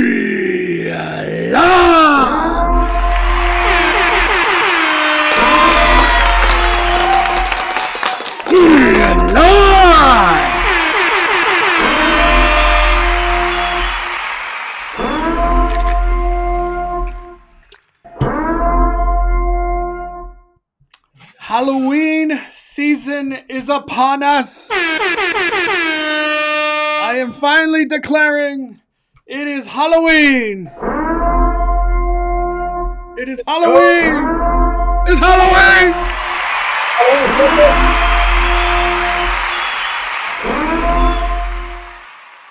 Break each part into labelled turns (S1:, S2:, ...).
S1: We are live! We are live! Halloween season is upon us. I am finally declaring it is Halloween. It is Halloween. It's Halloween.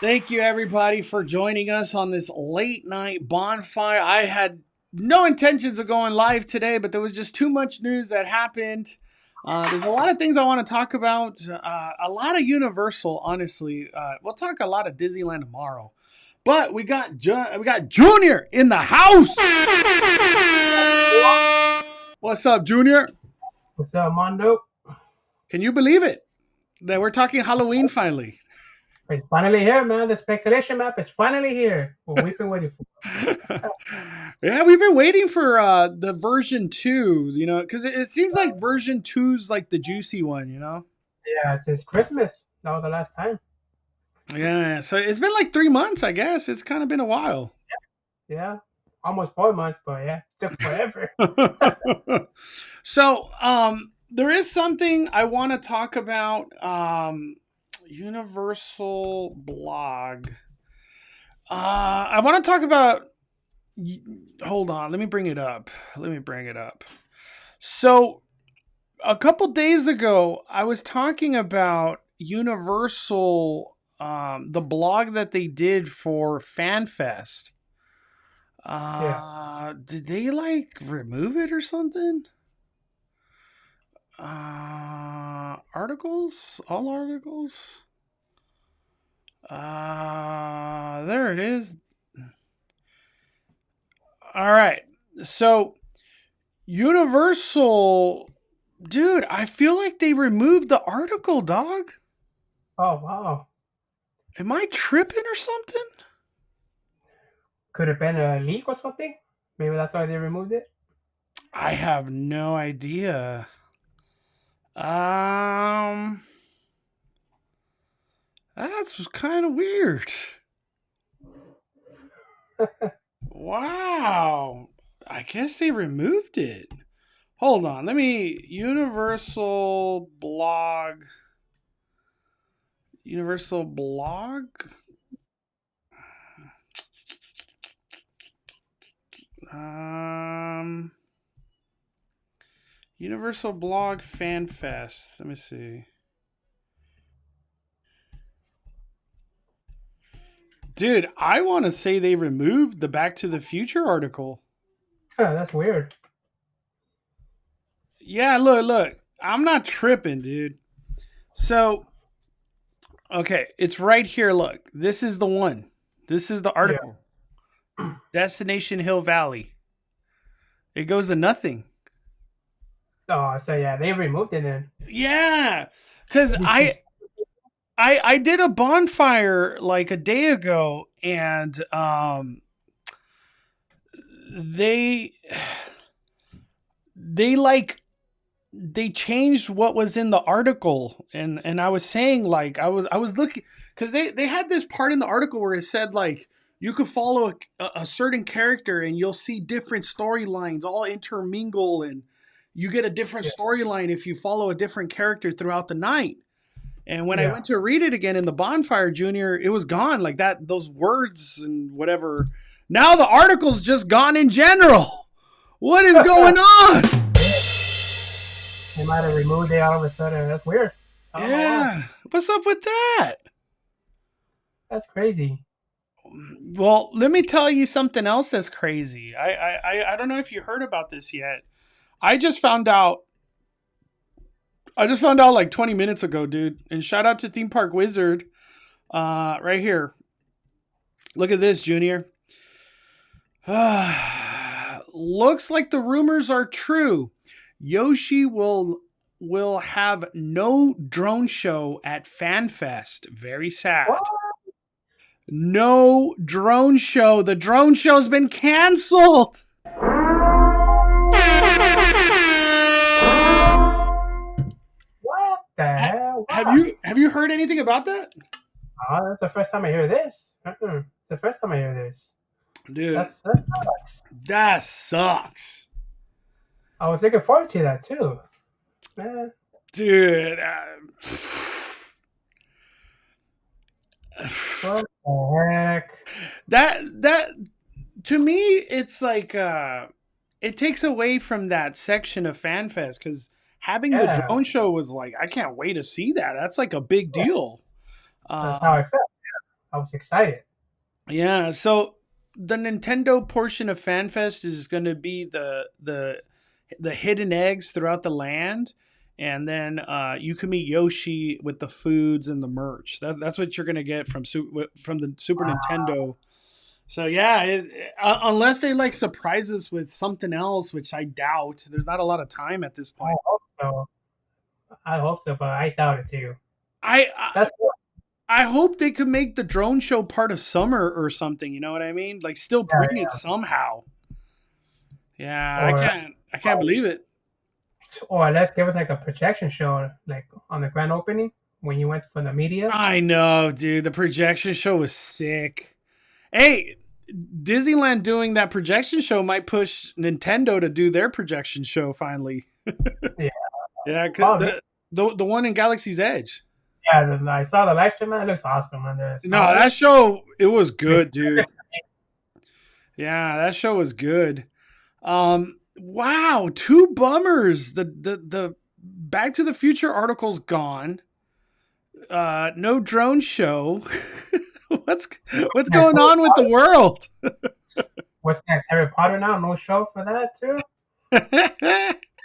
S1: Thank you everybody for joining us on this late night bonfire. I had no intentions of going live today, but there was just too much news that happened. There's a lot of things I want to talk about. A lot of Universal, honestly. We'll talk a lot of Disneyland tomorrow. But we got Junior in the house. What's up, Junior?
S2: What's up, Mondo?
S1: Can you believe it? That we're talking Halloween finally.
S2: It's finally here, man. The speculation map is finally here. What we've been waiting for.
S1: Yeah, we've been waiting for the version 2, you know, because it seems like version 2's like the juicy one, you know?
S2: Yeah, since Christmas. That was the last time.
S1: Yeah, so it's been like 3 months, I guess. It's kind of been a while.
S2: Yeah, almost 4 months, but yeah, it took forever.
S1: So, there is something I want to talk about. Universal blog. I want to talk about. Hold on, let me bring it up. So, a couple days ago, I was talking about Universal, the blog that they did for FanFest. Did they like remove it or something? Articles? All articles? There it is. All right. So, Universal, dude, I feel like they removed the article, dog.
S2: Oh, wow.
S1: Am I tripping or something?
S2: Could have been a leak or something? Maybe that's why they removed it?
S1: I have no idea. That's kind of weird. Wow. I guess they removed it. Hold on. Let me... Universal blog. Universal blog? Universal blog FanFest. Let me see. Dude, I want to say they removed the Back to the Future article.
S2: That's weird.
S1: Yeah, look. I'm not tripping, dude. So, okay, it's right here. Look, this is the one. This is the article. Yeah. Destination Hill Valley. It goes to nothing.
S2: Oh, so yeah, they removed it then.
S1: Yeah, because I did a bonfire like a day ago, and they changed what was in the article, and I was saying like I was looking because they had this part in the article where it said like you could follow a certain character and you'll see different storylines all intermingle, and you get a different storyline if you follow a different character throughout the night. And when I went to read it again in the bonfire, Junior, it was gone like that. Those words and whatever. Now the article's just gone in general. What is going on?
S2: They might have removed it all of a sudden. That's weird.
S1: Yeah. What's up with that?
S2: That's crazy.
S1: Well, let me tell you something else that's crazy. I don't know if you heard about this yet. I just found out like 20 minutes ago, dude. And shout out to Theme Park Wizard. Right here. Look at this, Junior. Looks like the rumors are true. Yoshi will have no drone show at FanFest. Very sad.
S2: What?
S1: No drone show. The drone show's been canceled.
S2: What the hell?
S1: Have you heard anything about that?
S2: Oh, that's the first time I hear this. It's the first time I hear this.
S1: Dude,
S2: That sucks.
S1: that sucks.
S2: I was looking forward to that too. Man.
S1: Dude.
S2: What the heck?
S1: That to me, it's like it takes away from that section of FanFest because having the drone show was like, I can't wait to see that. That's like a big deal.
S2: That's how I felt. Yeah. I was excited.
S1: Yeah, so the Nintendo portion of FanFest is going to be the hidden eggs throughout the land, and then you can meet Yoshi with the foods and the merch. That's what you're going to get from the Super Nintendo. So yeah, unless they like surprise us with something else, which I doubt. There's not a lot of time at this point.
S2: I hope so, but I doubt it too.
S1: I hope they could make the drone show part of summer or something. You know what I mean? Like still bring it somehow. Yeah, I can't believe it.
S2: Or let's give us like a projection show, like on the grand opening when you went for the media.
S1: I know, dude. The projection show was sick. Hey, Disneyland doing that projection show might push Nintendo to do their projection show finally. Yeah, the one in Galaxy's Edge.
S2: Yeah, I saw the live stream. It looks awesome.
S1: No, that show, it was good, dude. Yeah, that show was good. Wow, 2 bummers. The Back to the Future article's gone. No drone show. What's going on with the world?
S2: What's next? Harry Potter now? No show for that too?
S1: Oh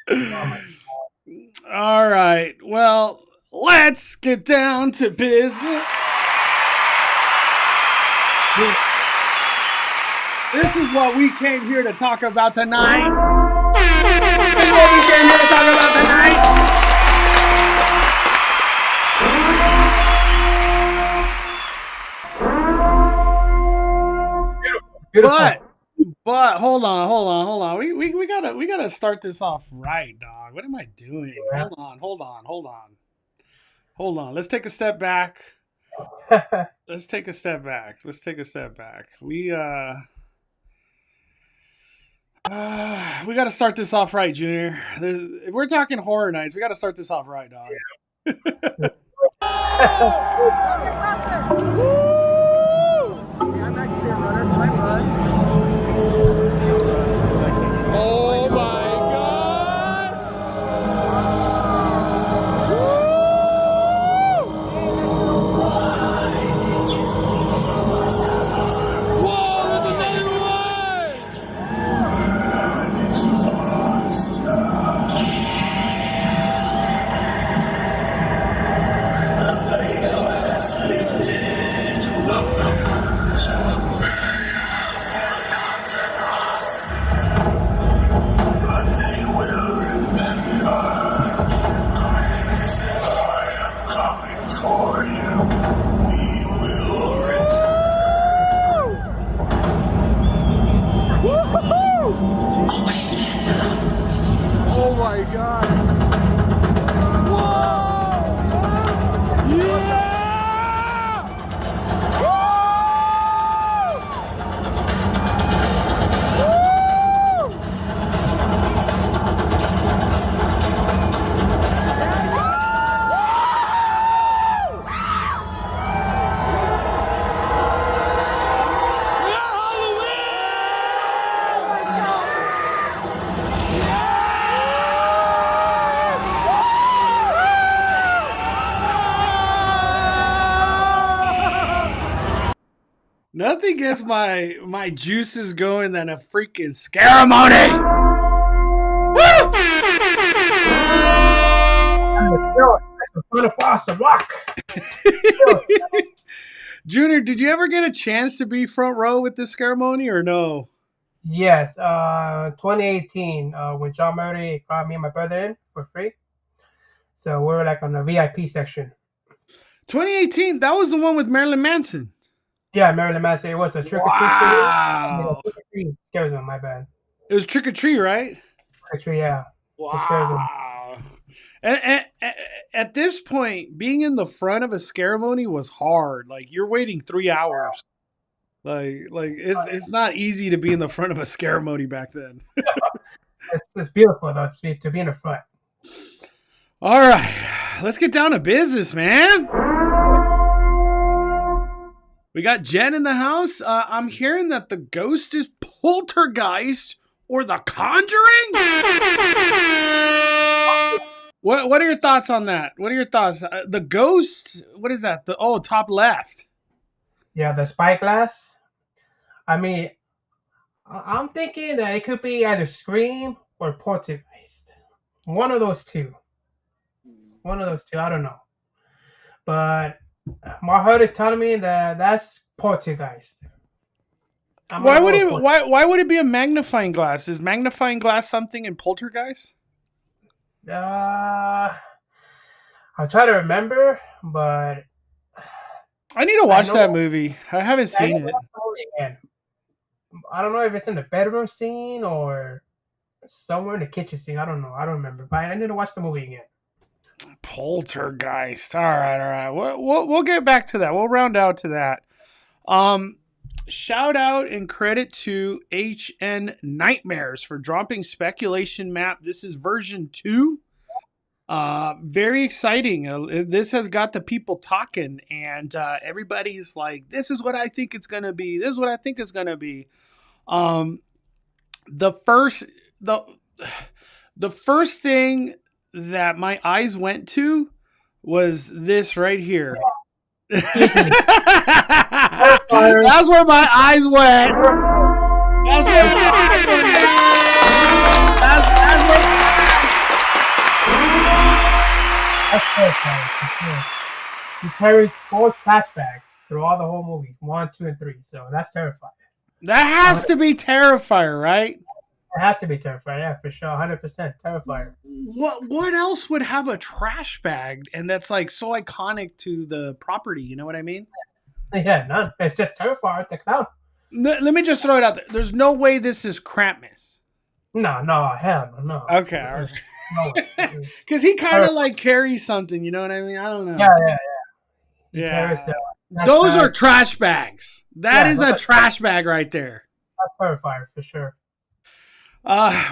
S1: my God. All right. Well, let's get down to business. This is what we came here to talk about tonight. Beautiful. But hold on. We gotta start this off right, dog. What am I doing? Yeah. Hold on. Let's take a step back. Let's take a step back. We gotta start this off right, Junior. If we're talking horror nights, we gotta start this off right, dog. I'm actually a runner, but I run. Oh my God! Whoa, the number one! Oh my God. Whoa! Yeah! Woo! Nothing gets my juices going than a freaking Scaremony! Woo! Junior, did you ever get a chance to be front row with the Scaremony or no?
S2: Yes, 2018, when John Murray got me and my brother in for free. So we were like on the VIP section.
S1: 2018, that was the one with Marilyn Manson.
S2: Yeah, Maryland, Mass. It was a trick or treat thing. Yeah,
S1: Wow.
S2: trick or treat scares them. My bad.
S1: It was trick or treat, right?
S2: Trick or treat, yeah, it scares them.
S1: Wow. And at this point, being in the front of a Scaremony was hard. Like you're waiting 3 hours. Like it's not easy to be in the front of a Scaremony back then.
S2: It's beautiful though to be in the front.
S1: All right, let's get down to business, man. We got Jen in the house. I'm hearing that the ghost is Poltergeist or The Conjuring. What are your thoughts on that? What are your thoughts? The ghost. What is that? Top left.
S2: Yeah, the spyglass. I mean, I'm thinking that it could be either Scream or Poltergeist. One of those two. One of those two. I don't know. But my heart is telling me that that's Poltergeist.
S1: Why would it? Why would it be a magnifying glass? Is magnifying glass something in Poltergeist?
S2: I'll try to remember, but
S1: I need to watch that movie. I haven't seen it.
S2: I don't know if it's in the bedroom scene or somewhere in the kitchen scene. I don't know. I don't remember. But I need to watch the movie again.
S1: Poltergeist. All right. We'll get back to that. We'll round out to that. Shout out and credit to HN Nightmares for dropping Speculation Map. This is version 2. Very exciting. This has got the people talking, and everybody's like, "This is what I think it's gonna be. This is what I think it's gonna be." The first thing that my eyes went to was this right here. That's where my eyes went. That's where my eyes went. That's
S2: terrifying. He carries 4 trash bags through all the whole movie, 1, 2, and 3. So that's terrifying.
S1: That has to be Terrifier, right?
S2: It has to be Terrifier, yeah, for sure, 100% Terrifier.
S1: What else would have a trash bag and that's like so iconic to the property? You know what I mean?
S2: Yeah, none. It's just Terrifier, the clown.
S1: Let me just throw it out there. There's no way this is Krampus.
S2: No, hell no.
S1: Okay. Because he kind of like carries something, you know what I mean? I don't know.
S2: Yeah.
S1: Those are trash bags. That is a trash bag right there.
S2: That's Terrifier for sure.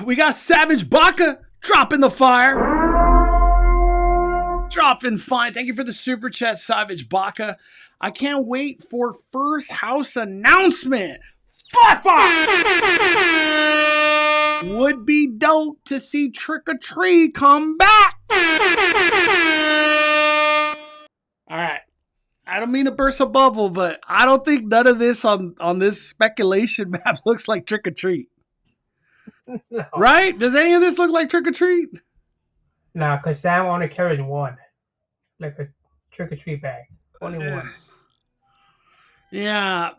S1: We got Savage Baka dropping the fire. Dropping fine. Thank you for the super chat, Savage Baka. I can't wait for first house announcement. Would be dope to see Trick or Treat come back. All right. I don't mean to burst a bubble, but I don't think none of this on this speculation map looks like Trick or Treat. No. Right? Does any of this look like Trick or Treat?
S2: No, because Sam only carries 1. Like a Trick or Treat bag. Only 1.
S1: Yeah.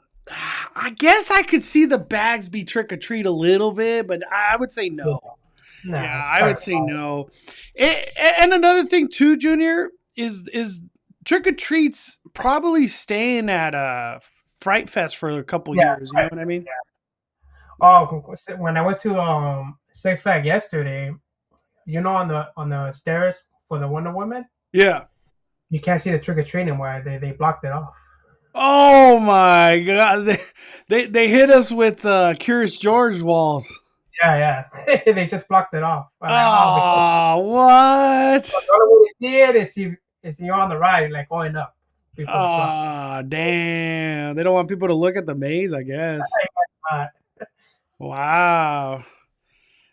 S1: I guess I could see the bags be Trick or Treat a little bit, but I would say no. I would say no. And another thing too, Junior, is Trick or Treat's probably staying at Fright Fest for a couple years. You know what I mean?
S2: Yeah. Oh, when I went to Six Flags yesterday, you know, on the stairs for the Wonder Woman.
S1: Yeah.
S2: You can't see the Trick or Treat anymore. They blocked it off.
S1: Oh my God! They hit us with Curious George walls.
S2: Yeah. They just blocked it off.
S1: Oh, what?
S2: The only way to see it is you're on the ride, like going up.
S1: Oh, damn! They don't want people to look at the maze, I guess. Wow.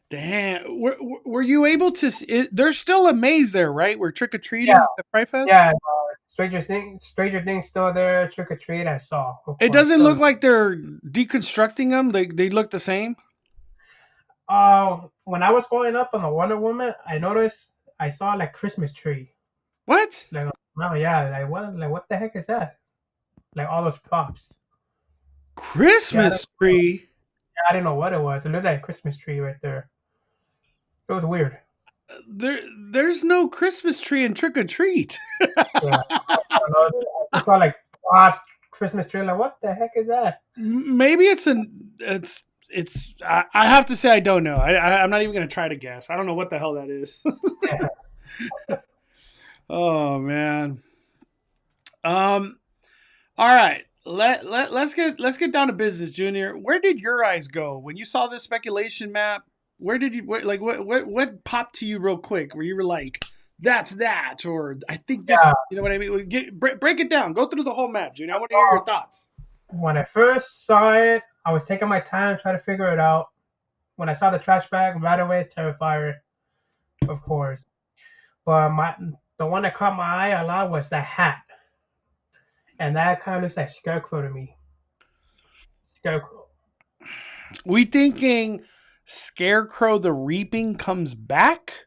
S1: Damn. Were you able to see? There's still a maze there, right? Where Trick or Treat is at Fright Fest?
S2: Yeah. Stranger Things still there. Trick or Treat, I saw.
S1: It doesn't look like they're deconstructing them. They look the same.
S2: When I was going up on the Wonder Woman, I noticed I saw like Christmas tree.
S1: What?
S2: Like, oh yeah, what the heck is that? Like all those props.
S1: Christmas tree.
S2: I didn't know what it was. It looked like a Christmas tree right there. It was weird.
S1: There's no Christmas tree in Trick or Treat.
S2: Yeah. I saw like props, Christmas tree. Like, what the heck is that?
S1: Maybe it's I have to say I don't know. I'm not even gonna try to guess. I don't know what the hell that is.
S2: Yeah.
S1: Oh man. Um. All right. Let's get down to business, Junior. Where did your eyes go when you saw this speculation map? Where did you what popped to you real quick? Where you were like, "That's that," or "I think this."
S2: Yeah.
S1: You know what I mean? Break it down. Go through the whole map, Junior. I want to hear your thoughts.
S2: When I first saw it, I was taking my time trying to figure it out. When I saw the trash bag, right away it's Terrifier, of course. But the one that caught my eye a lot was the hat, and that kind of looks like Scarecrow to me. Scarecrow.
S1: We thinking Scarecrow the Reaping comes back,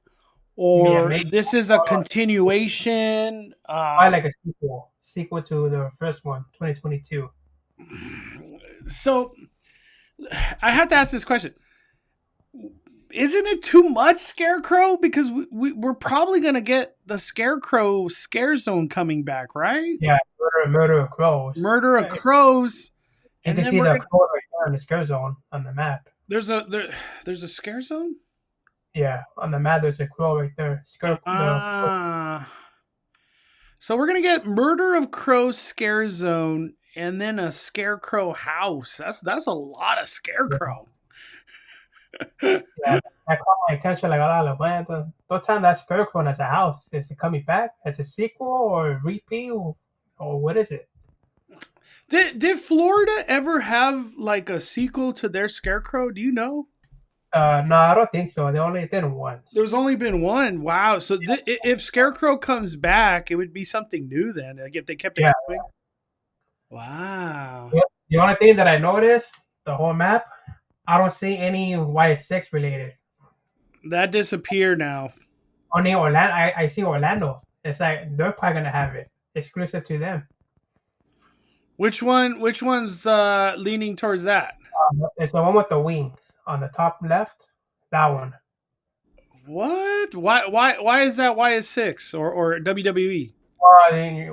S2: Yeah,
S1: or
S2: maybe
S1: this is a continuation?
S2: I like a sequel to the first one, 2022.
S1: So I have to ask this question. Isn't it too much Scarecrow? Because we're probably going to get the Scarecrow Scare Zone coming back, right?
S2: Yeah, Murder of Crows.
S1: Murder of Crows.
S2: You
S1: And
S2: can
S1: then
S2: see
S1: we're
S2: the
S1: gonna,
S2: crow right there on the Scare Zone on the map.
S1: there's a Scare Zone?
S2: Yeah, on the map there's a crow right there.
S1: So we're going to get Murder of Crows Scare Zone and then a Scarecrow house. That's a lot of Scarecrow.
S2: Yeah, that caught my attention. Like, oh, man, don't tell that Scarecrow as a house. Is it coming back as a sequel or a repeat or what is it?
S1: Did Florida ever have like a sequel to their Scarecrow? Do you know?
S2: No, I don't think so. They only did it once.
S1: There's only been one. Wow. So if Scarecrow comes back, it would be something new then. Like if they kept it going. Wow.
S2: The only thing that I noticed, the whole map, I don't see any Y6 related.
S1: That disappeared now.
S2: Only Orlando. I see Orlando. It's like they're probably gonna have it exclusive to them.
S1: Which one's leaning towards that?
S2: It's the one with the wings on the top left. That one.
S1: What? Why is that YS6 or WWE?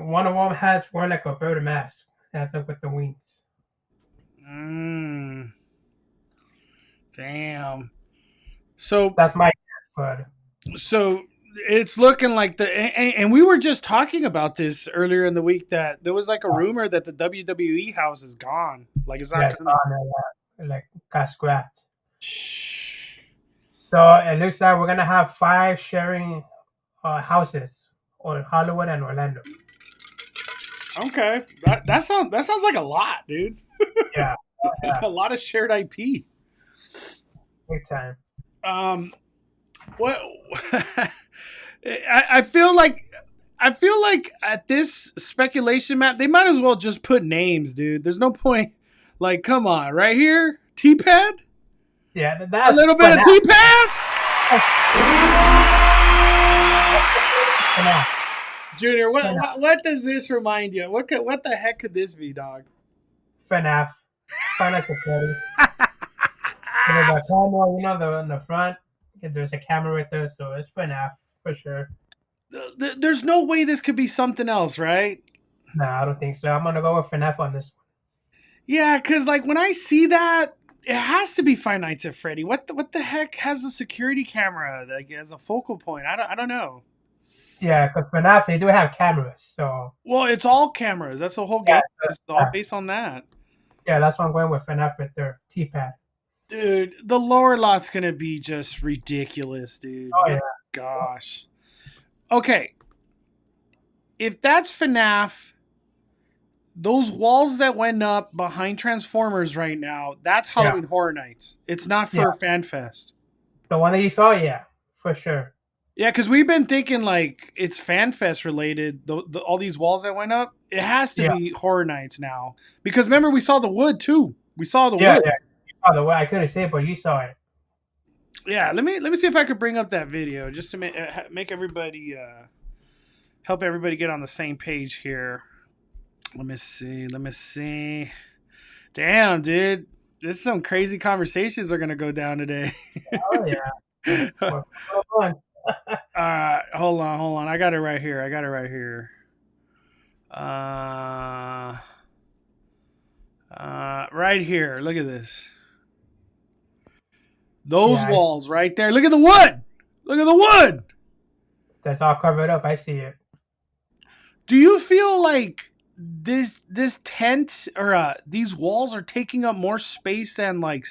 S2: One of them has wearing like a bird mask. That's up with the wings.
S1: Damn. So
S2: that's my guess, bud.
S1: So it's looking like and we were just talking about this earlier in the week that there was like a rumor that the WWE house is gone. Like it's not coming.
S2: Like got scrapped. So it looks like we're gonna have 5 sharing houses on Hollywood and Orlando.
S1: Okay, that sounds like a lot, dude.
S2: Yeah.
S1: A lot of shared IP.
S2: Big time.
S1: What I feel like at this speculation map, they might as well just put names, dude. There's no point. Like, come on, right here, T-pad.
S2: Yeah, that's
S1: a little bit of T-pad. Junior, what does this remind you? What the heck could this be, dog?
S2: FNAF. Freddy. There's a camera, in the front. There's a camera right there, so it's FNAF for sure.
S1: There's no way this could be something else, right?
S2: No, I don't think so. I'm gonna go with FNAF on this one.
S1: Yeah, because like when I see that, it has to be Five Nights at Freddy. What the heck has the security camera like as a focal point? I don't know.
S2: Yeah, because FNAF they do have cameras, so.
S1: Well, it's all cameras. That's the whole game. It's all based on that.
S2: Yeah, that's why I'm going with FNAF with their T-pad.
S1: Dude, the lower lot's gonna be just ridiculous, dude.
S2: Oh yeah.
S1: Gosh. Okay. If that's FNAF, those walls that went up behind Transformers right now, that's Halloween Horror Nights. It's not for FanFest.
S2: The one that you saw, yeah, for sure.
S1: Yeah, because we've been thinking like it's FanFest related. All these walls that went up, it has to be Horror Nights now. Because remember, we saw the wood too. We saw the wood.
S2: Yeah, you saw the wood. I couldn't see it, but you saw it.
S1: Yeah, let me see if I could bring up that video just to make everybody help everybody get on the same page here. Let me see. Damn, dude, this is some crazy conversations are gonna go down today.
S2: Oh yeah.
S1: Hold on. I got it right here. Right here. Look at this. Those
S2: Yeah,
S1: walls right there. Look at the wood. Look at the wood.
S2: that's all covered up. I see it.
S1: Do you feel like this tent or these walls are taking up more space than like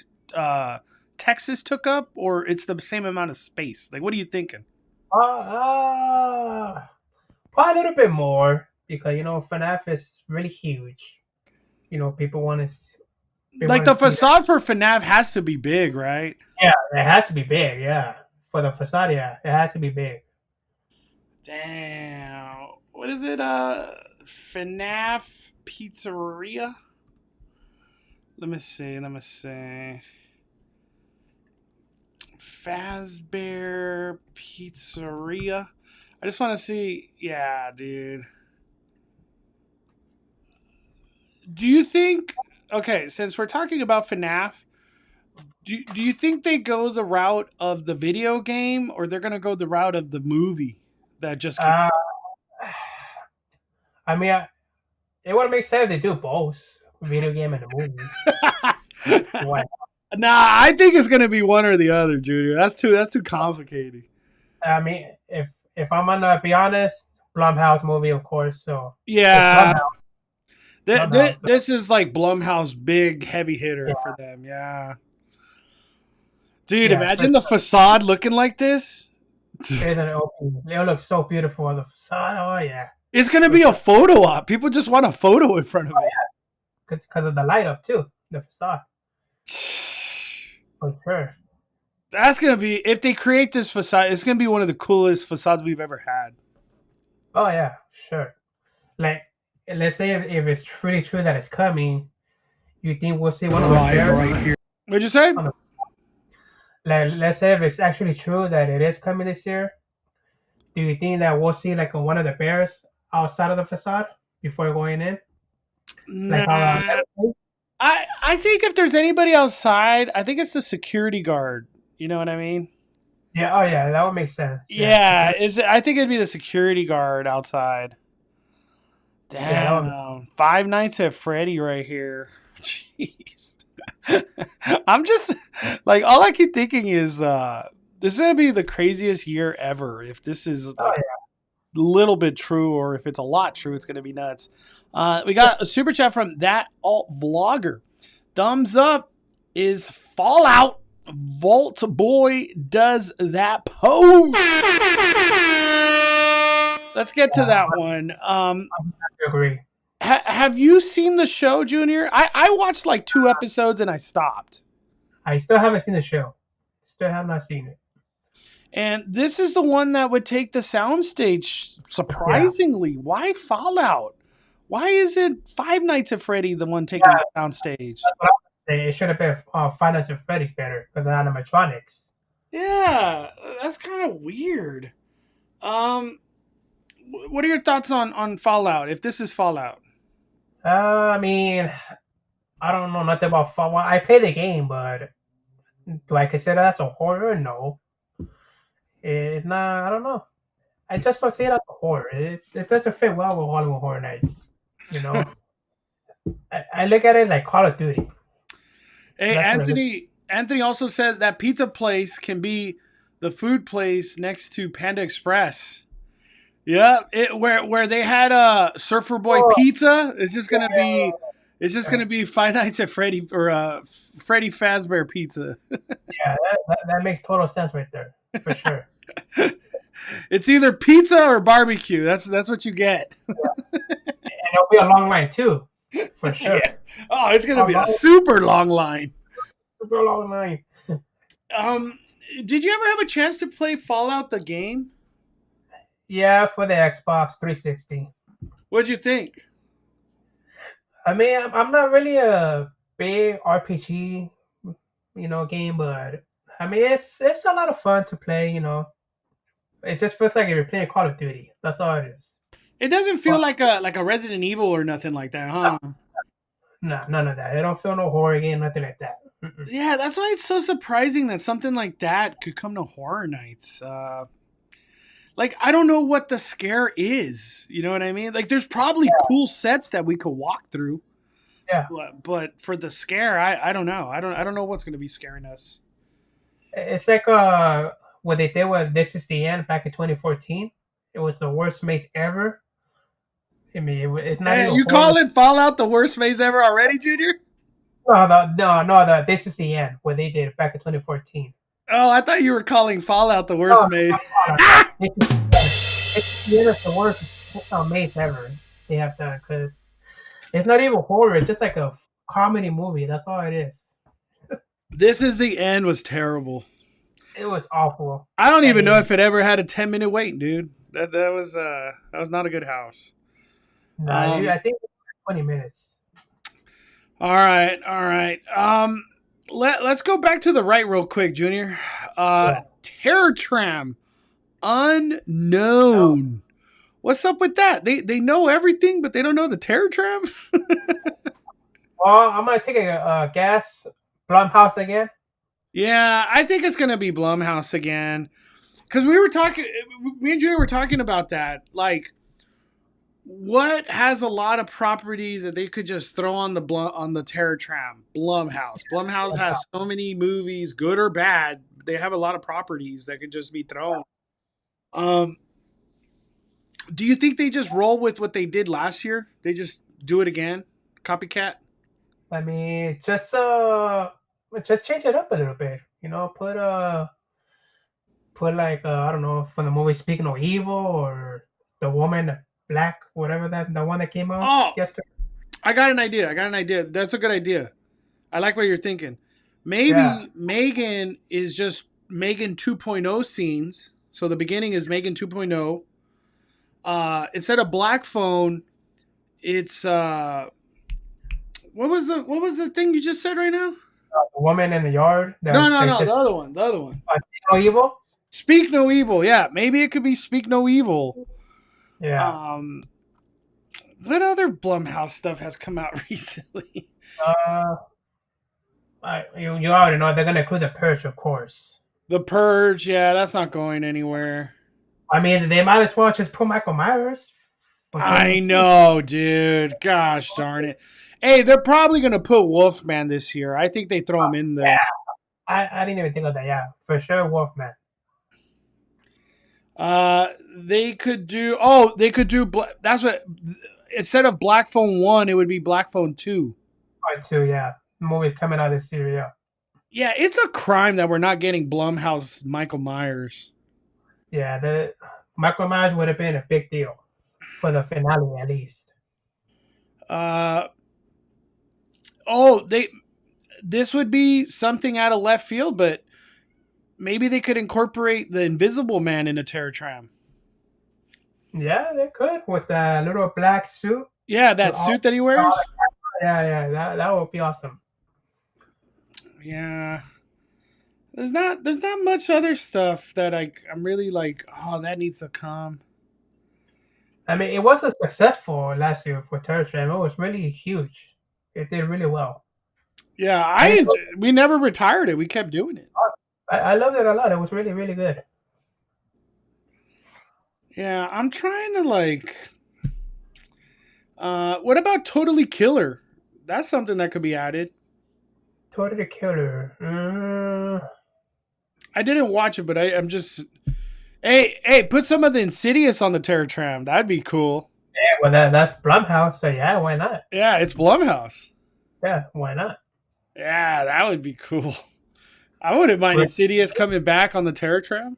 S1: Texas took up, or it's the same amount of space? Like, what are you thinking?
S2: Probably a little bit more because FNAF is really huge. People want to
S1: Like the
S2: see that.
S1: facade for FNAF has to be big, right?
S2: Yeah, it has to be big. Yeah, for the facade, yeah, it has to be big.
S1: Damn. What is it? FNAF Pizzeria? Let me see. Fazbear Pizzeria. I just want to see. Yeah, dude. Do you think? Okay, since we're talking about FNAF, do you think they go the route of the video game, or they're gonna go the route of the movie that just came?
S2: Uh, I mean, it would make sense if they do both, video game and the movie. Why?
S1: Nah, I think it's gonna be one or the other, Junior. That's too complicated.
S2: I mean, if I'm gonna be honest, Blumhouse movie, of course. So it's
S1: Yeah,
S2: Blumhouse. Blumhouse. So,
S1: this is like Blumhouse big heavy hitter
S2: yeah,
S1: for them. Yeah, dude,
S2: yeah,
S1: imagine the facade looking like this.
S2: it's an open. It looks so beautiful on the facade. Oh yeah,
S1: It's gonna be a photo op. People just want a photo in front of it.
S2: because of the light up too, the facade for sure.
S1: That's gonna be if they create this facade. It's gonna be one of the coolest facades we've ever had.
S2: Oh yeah, sure. Like, let's say if it's truly true that it's coming, you think we'll see one of those bears?
S1: Right here. What'd you say?
S2: Like, let's say if it's actually true that it is coming this year, do you think that we'll see like one of the bears outside of the facade before going in? Like how?
S1: Nah. I think if there's anybody outside, I think it's the security guard. You know what I mean?
S2: Yeah. Oh yeah, that would make sense.
S1: Yeah,
S2: Okay.
S1: I think it'd be the security guard outside.
S2: Yeah.
S1: Damn, Five Nights at Freddy right here. Jeez. I'm just like all I keep thinking is this is gonna be the craziest year ever. If this is
S2: Oh
S1: like
S2: yeah.
S1: a little bit true, or if it's a lot true, it's gonna be nuts. We got a super chat from that alt vlogger. Thumbs up is Fallout. Vault Boy does that pose. Let's get to that one.
S2: I agree.
S1: Have you seen the show, Junior? I watched like 2 episodes and I stopped.
S2: I still haven't seen the show. Still have not seen it.
S1: And this is the one that would take the soundstage, surprisingly. Yeah. Why Fallout? Why isn't Five Nights at Freddy the one taking the soundstage?
S2: It should have been Five Nights at Freddy's better because of the animatronics.
S1: Yeah, that's kind of weird. What are your thoughts on Fallout? If this is Fallout,
S2: I mean, I don't know nothing about Fallout. I play the game, but do I consider that a horror? No. It's not. I don't know. I just don't see it as a horror. It doesn't fit well with Hollywood Horror Nights. You know, I look at it like Call of Duty.
S1: Hey, Anthony also says that pizza place can be the food place next to Panda Express. Yeah, where they had a Surfer Boy Pizza. It's just gonna be. It's just gonna be Five Nights at Freddy or Freddy Fazbear Pizza.
S2: Yeah, that makes total sense right there for sure.
S1: It's either pizza or barbecue. That's what you get.
S2: Yeah. And it'll be a long line too, for sure.
S1: Yeah. Oh, it's gonna be a super long line.
S2: Super long line.
S1: Did you ever have a chance to play Fallout the game?
S2: Yeah, for the Xbox 360.
S1: What'd you think?
S2: I mean, I'm not really a big RPG, game, but I mean, it's a lot of fun to play. It just feels like you're playing Call of Duty. That's all it is.
S1: It doesn't feel like a Resident Evil or nothing like that, huh?
S2: No, none of that. It don't feel no horror game, nothing like that. Mm-mm.
S1: Yeah, that's why it's so surprising that something like that could come to Horror Nights. Like, I don't know what the scare is. You know what I mean? Like, there's probably cool sets that we could walk through.
S2: Yeah,
S1: But for the scare, I don't know. I don't know what's going to be scaring us.
S2: it's like what they did with This Is the End back in 2014. It was the worst maze ever. I mean, it's not
S1: Hey,
S2: even
S1: you
S2: horror.
S1: calling Fallout the worst maze ever already, Junior?
S2: No, This Is the End, what they did back in 2014.
S1: Oh, I thought you were calling Fallout the
S2: No,
S1: worst maze.
S2: no, This Is the End. This Is the End is the worst maze ever they have done because it's not even horror. It's just like a comedy movie. That's all it is.
S1: This Is the End was terrible.
S2: It was awful.
S1: I don't
S2: I
S1: even know
S2: mean,
S1: if it ever had a 10-minute wait, dude. That was not a good house.
S2: nah, I think it was 20 minutes.
S1: All right. Let's go back to the right real quick, Junior.
S2: Yeah.
S1: Terror Tram,
S2: Oh.
S1: unknown. What's up with that? They know everything, but they don't know the Terror Tram.
S2: Well, I'm gonna take a guess. Blumhouse again.
S1: Yeah, I think it's gonna be Blumhouse again. Because me and Junior were talking about that. Like, what has a lot of properties that they could just throw on the Terror Tram? Blumhouse. Blumhouse has so many movies, good or bad. They have a lot of properties that could just be thrown. Do you think they just roll with what they did last year? They just do it again, copycat?
S2: I mean, just change it up a little bit. You know, put like I don't know, from the movie Speaking of Evil or The Woman Black, whatever the one that came out
S1: Oh,
S2: yesterday.
S1: I got an idea. That's a good idea. I like what you're thinking. Maybe
S2: Yeah.
S1: Megan is just Megan 2.0 scenes. So the beginning is Megan 2.0. Instead of Black Phone, it's what was the thing you just said right now?
S2: The Woman in the Yard.
S1: No, the other one.
S2: Speaking of Evil.
S1: Speak No Evil. Yeah, maybe it could be Speak No Evil.
S2: Yeah.
S1: What other Blumhouse stuff has come out recently?
S2: Uh, you already know they're gonna include The Purge, of course.
S1: The Purge. Yeah, that's not going anywhere.
S2: I mean, they might as well just put Michael Myers.
S1: I know, dude. Gosh darn it. Hey, they're probably going to put Wolfman this year. I think they throw him in there.
S2: Yeah. I didn't even think of that. Yeah, for sure, Wolfman.
S1: They could do. Oh, they could do. That's what. Instead of Black Phone 1, it would be Black Phone 2.
S2: Part 2, yeah. The movie's coming out this year, yeah.
S1: Yeah, it's a crime that we're not getting Blumhouse Michael Myers.
S2: Yeah, the Michael Myers would have been a big deal for the finale, at least.
S1: This would be something out of left field, but maybe they could incorporate the Invisible Man in a Terror Tram.
S2: Yeah, they could with that little black suit.
S1: Yeah, that suit that he wears.
S2: Yeah, that would be awesome.
S1: Yeah, there's not much other stuff that I'm really like, oh, that needs to come.
S2: I mean, it wasn't successful last year for Terror Tram. It was really huge. It did really well.
S1: Yeah, we never retired it. We kept doing it.
S2: I loved it a lot. It was really, really good.
S1: Yeah, I'm trying to like. What about Totally Killer? That's something that could be added.
S2: Totally Killer.
S1: I didn't watch it, but I'm just. Hey! Put some of the Insidious on the Terror Tram. That'd be cool.
S2: Yeah, well, that's Blumhouse, so yeah, why not?
S1: Yeah, it's Blumhouse.
S2: Yeah, why not?
S1: Yeah, that would be cool. I wouldn't mind Insidious coming back on the Terror Tram.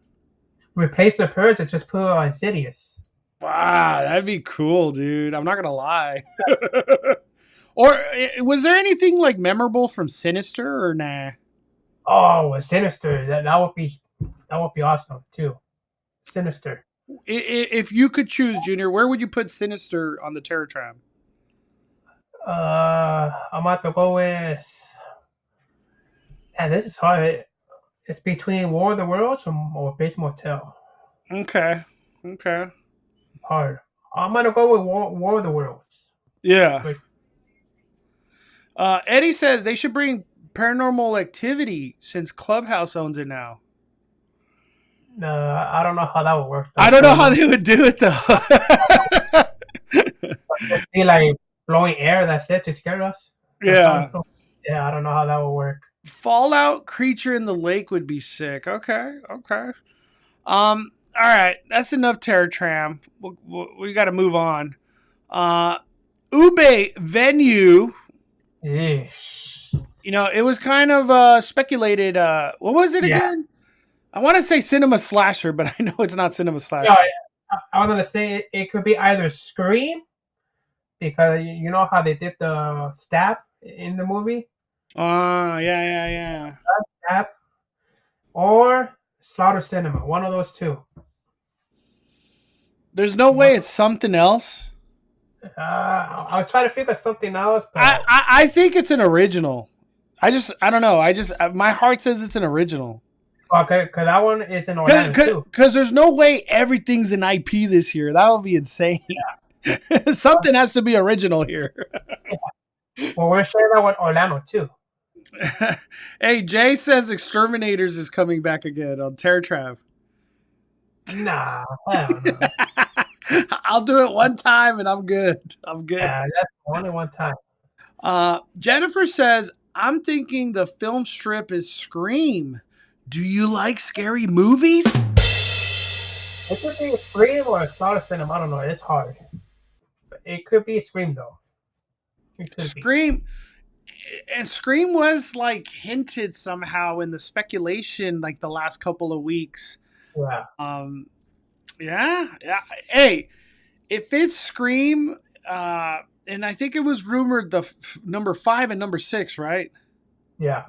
S2: Replace the Purge and just put it on Insidious.
S1: Wow, that'd be cool, dude. I'm not gonna lie. Or was there anything like memorable from Sinister or nah?
S2: Oh, Sinister. That would be awesome too. Sinister.
S1: If you could choose, Junior, where would you put Sinister on the Terror Tram?
S2: I'm about to go with. Yeah, this is hard. It's between War of the Worlds or Bates Motel.
S1: Okay.
S2: Hard. I'm gonna go with War of the Worlds.
S1: Yeah. Eddie says they should bring Paranormal Activity since Clubhouse owns it now.
S2: No, I don't know how that would work.
S1: I don't know how they would do it though.
S2: Just be like blowing air. That's it to scare us. The
S1: Yeah.
S2: yeah, I don't know how that will work.
S1: Fallout creature in the lake would be sick. Okay. Okay. All right. That's enough Terror Tram. We got to move on. Uh, Ube venue.
S2: Yeesh.
S1: It was kind of speculated. What was it
S2: Yeah.
S1: again? I want to say Cinema Slasher, but I know it's not Cinema
S2: No,
S1: Slasher.
S2: I was gonna say it could be either Scream because you know how they did the stab in the movie,
S1: Yeah, yeah, yeah.
S2: stab, or Slaughter Cinema. One of those two.
S1: There's no
S2: One,
S1: way it's something else.
S2: I was trying to figure something else,
S1: I,
S2: but
S1: I, I think it's an original. I don't know. My heart says it's an original.
S2: okay, because that one is in Orlando too.
S1: Because there's no way everything's an IP this year. That'll be insane. Something has to be original here.
S2: Well, we're sharing that with Orlando too.
S1: Hey, Jay says Exterminators is coming back again on Terror Trap.
S2: Nah, hell no.
S1: I'll do it one time and I'm good. I'm good.
S2: Yeah, that's only one time.
S1: Jennifer says, I'm thinking the film strip is Scream. Do you like scary movies?
S2: It could be a Scream or a Slaughter Cinema. I don't know. It's hard. But it could be Scream though. It could be.
S1: Scream. And Scream was like hinted somehow in the speculation like the last couple of weeks.
S2: Yeah.
S1: Yeah. Hey, if it's Scream, and I think it was rumored the number 5 and number 6, right?
S2: Yeah.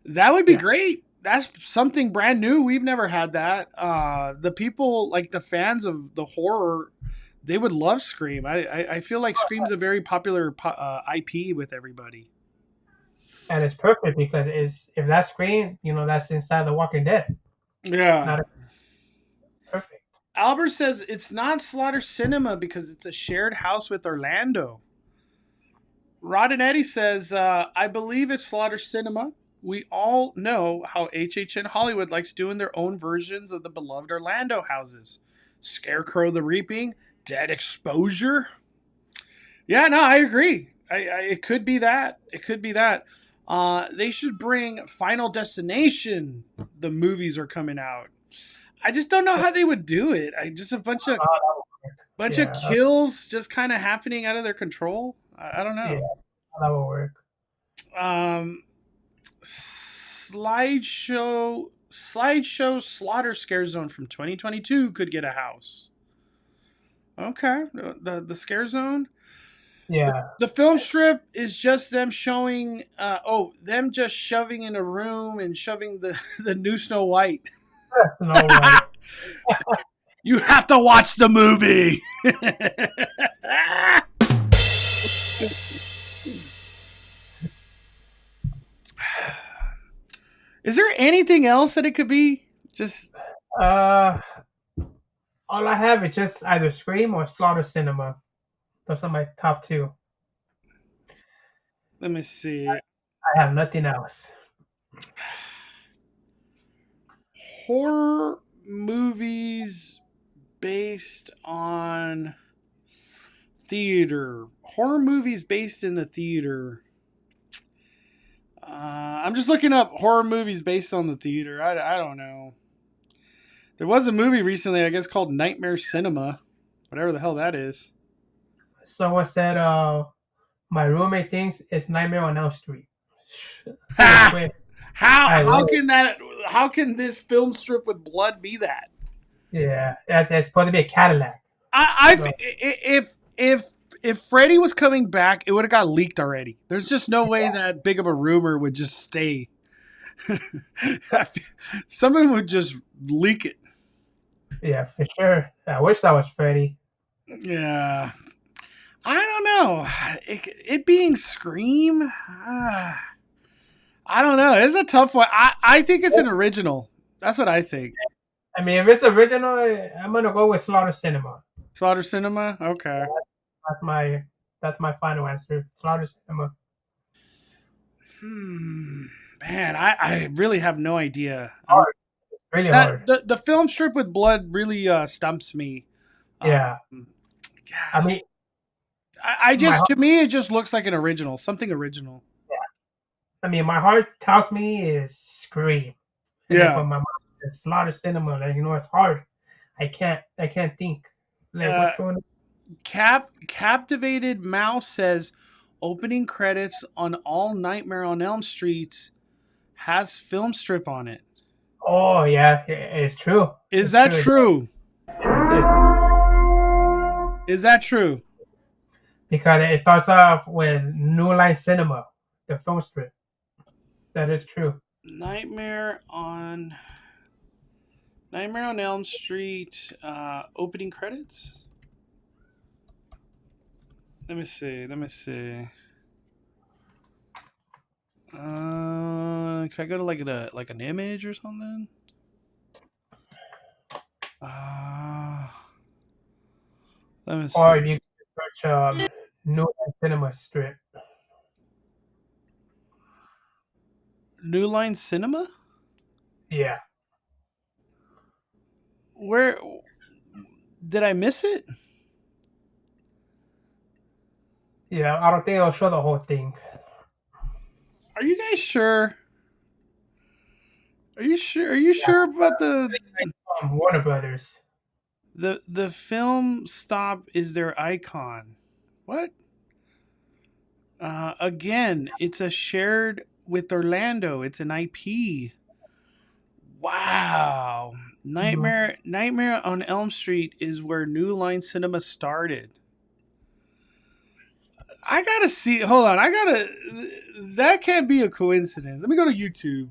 S1: That would be great. That's something brand new. We've never had that. The people, like the fans of the horror, they would love Scream. I feel like Scream's a very popular IP with everybody.
S2: And it's perfect because if that's Scream, that's inside The Walking Dead.
S1: Yeah.
S2: Perfect.
S1: Albert says it's not Slaughter Cinema because it's a shared house with Orlando. Rod and Eddie says, I believe it's Slaughter Cinema. We all know how HHN Hollywood likes doing their own versions of the beloved Orlando houses. Scarecrow the Reaping, Dead Exposure. Yeah, no, I agree. It could be that. It could be that. They should bring Final Destination. The movies are coming out. I just don't know how they would do it. Just a bunch of kills just kind of happening out of their control. I don't know.
S2: Yeah, that will work.
S1: Slideshow Slaughter Scare Zone from 2022 could get a house. Okay, the Scare Zone.
S2: Yeah.
S1: The film strip is just them showing. Them just shoving in a room and shoving the new Snow White.
S2: Snow White.
S1: You have to watch the movie. Is there anything else that it could be? Just
S2: all I have is just either Scream or Slaughter Cinema. Those are my top two.
S1: let me see.
S2: I have nothing else.
S1: Horror movies based on theater. Horror movies based in the theater. I'm just looking up horror movies based on the theater. I don't know. There was a movie recently, I guess, called Nightmare Cinema. Whatever the hell that is.
S2: Someone said, my roommate thinks it's Nightmare on Elm Street.
S1: How can this film strip with blood be that?
S2: Yeah, it's supposed to be a Cadillac.
S1: If Freddy was coming back, it would have got leaked already. There's just no way that big of a rumor would just stay. Someone would just leak it.
S2: Yeah, for sure. I wish that was Freddy.
S1: Yeah. I don't know. It being Scream, I don't know. It's a tough one. I think it's an original. That's what I think.
S2: I mean, if it's original, I'm gonna go with Slaughter Cinema.
S1: Slaughter Cinema? Okay.
S2: That's my final answer. Slaughter Cinema.
S1: Man, I really have no idea.
S2: Hard. Really hard.
S1: The film strip with blood really stumps me.
S2: Yeah. I mean,
S1: I
S2: My
S1: just
S2: heart,
S1: to me it just looks like an original, something original.
S2: I mean, my heart tells me is Scream, and then
S1: Yeah.
S2: but my mind is Slaughter Cinema. Like it's hard. I can't think. Like
S1: Uh,
S2: which one?
S1: Captivated Mouse says opening credits on all Nightmare on Elm Street has film strip on it.
S2: Oh yeah, it's true.
S1: Is
S2: It's
S1: that
S2: true.
S1: true?
S2: It's
S1: Is that true?
S2: because it starts off with New Line Cinema, the film strip. That is true.
S1: Nightmare on Elm Street opening credits. Let me see. Can I go to like an image or something? Uh, Let me
S2: Or
S1: see.
S2: if you search New Line Cinema strip.
S1: New Line Cinema?
S2: Yeah,
S1: Where did I miss it?
S2: yeah. I don't think it'll show the whole thing.
S1: Are you guys sure? Are you sure? Are you
S2: Yeah,
S1: sure about
S2: Warner Brothers.
S1: the film stop is their icon? What? Again, it's a shared with Orlando. It's an IP. Wow.
S2: Mhm.
S1: Nightmare on Elm Street is where New Line Cinema started. I gotta see. Hold on. I gotta. That can't be a coincidence. Let me go to YouTube.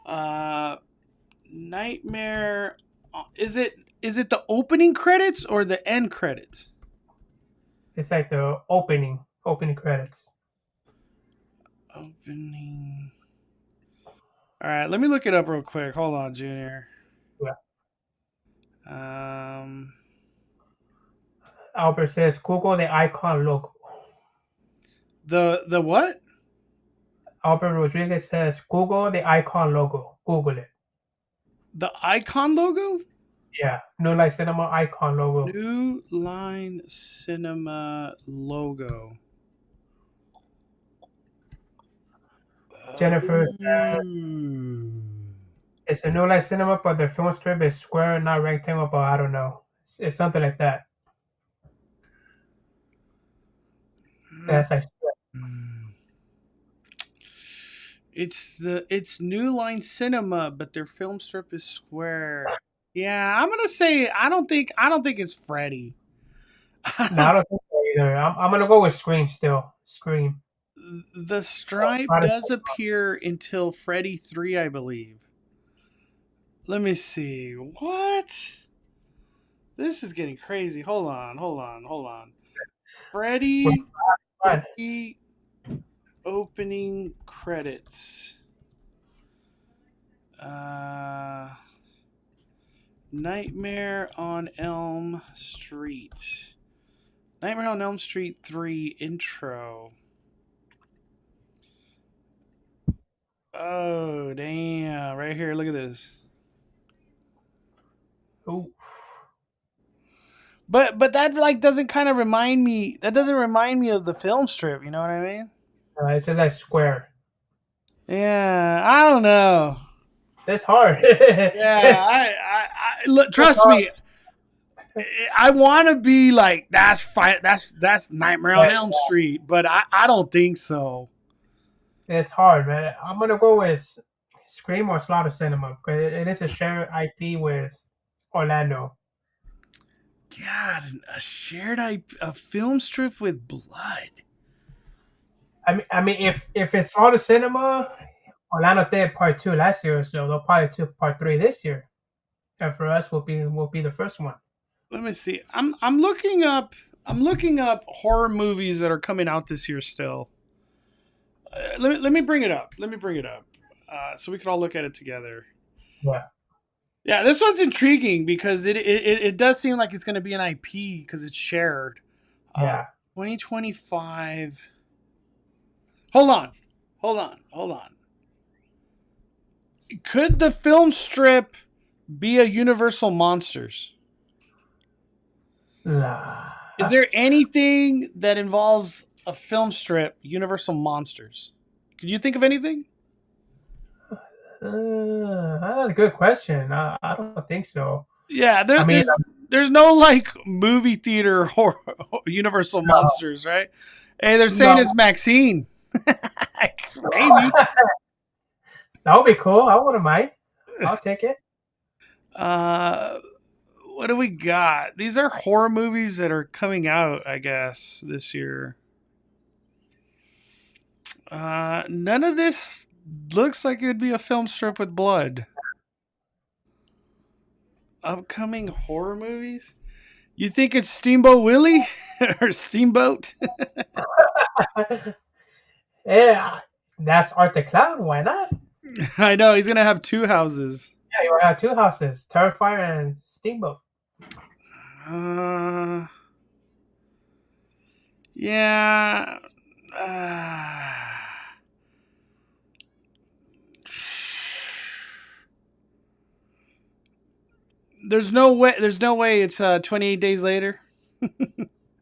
S1: Uh, Nightmare. Is it the opening credits or the end credits?
S2: It's like the opening credits.
S1: Opening. All right. Let me look it up real quick. Hold on, Junior.
S2: Yeah.
S1: Um.
S2: Albert says Google the icon logo.
S1: The what?
S2: Albert Rodriguez says Google the icon logo. Google it.
S1: The icon logo?
S2: Yeah, New Light Cinema icon logo.
S1: New Line Cinema logo.
S2: Jennifer,
S1: Ooh.
S2: it's a New Light Cinema, but the film strip is square, not rectangle. But I don't know. It's something like that. That's like
S1: Hmm. It's New Line Cinema, but their film strip is square. Yeah, I'm gonna say I don't think it's Freddy.
S2: no, I don't think so either. I'm gonna go with Scream still. Scream.
S1: The stripe
S2: Not
S1: does appear until Freddy 3, I believe. Let me see. What? This is getting crazy. Hold on. Freddy
S2: fun.
S1: 3 opening credits. Uh Nightmare on Elm Street. Nightmare on Elm Street 3 intro. Oh, damn. Right here, look at this.
S2: Ooh.
S1: But that like doesn't kind of remind me. That doesn't remind me of the film strip. You know what I mean?
S2: It's just like square.
S1: Yeah, I don't know.
S2: It's hard.
S1: Yeah, look. Trust me. I want to be like that's fine. That's Nightmare on Elm Street, but I don't think so.
S2: It's hard, man. I'm gonna go with Scream or Slaughter Cinema because it is a shared IP with Orlando.
S1: God, a shared a film strip with blood.
S2: I mean, if it's Slaughter Cinema, Orlando did part two last year, so they'll probably do part three this year. And for us, will be the first one.
S1: Let me see. I'm looking up. I'm looking up horror movies that are coming out this year still. Let me bring it up. So we can all look at it together.
S2: Yeah,
S1: Yeah, this one's intriguing because it does seem like it's going to be an IP because it's shared.
S2: yeah.
S1: 2025. Hold on. Could the film strip be a Universal Monsters?
S2: Nah.
S1: Is there anything that involves a film strip, Universal Monsters? Could you think of anything?
S2: That's a good question. I don't think so.
S1: Yeah,
S2: I mean,
S1: there's no like movie theater horror Universal
S2: no,
S1: Monsters, right? Hey, they're saying
S2: no.
S1: it's Maxine. Maybe.
S2: That would be cool. I wouldn't mind. I'll take it.
S1: Uh, what do we got? These are horror movies that are coming out, I guess, this year. None of this looks like it would be a film strip with blood. Upcoming horror movies? You think it's Steamboat Willie or Steamboat?
S2: Yeah, that's Art the Clown. Why not?
S1: I know he's gonna have two houses.
S2: Yeah, you have two houses, Terrifier and Steamboat.
S1: Uh, yeah. Uh, there's no way. There's no way. It's 28 days later.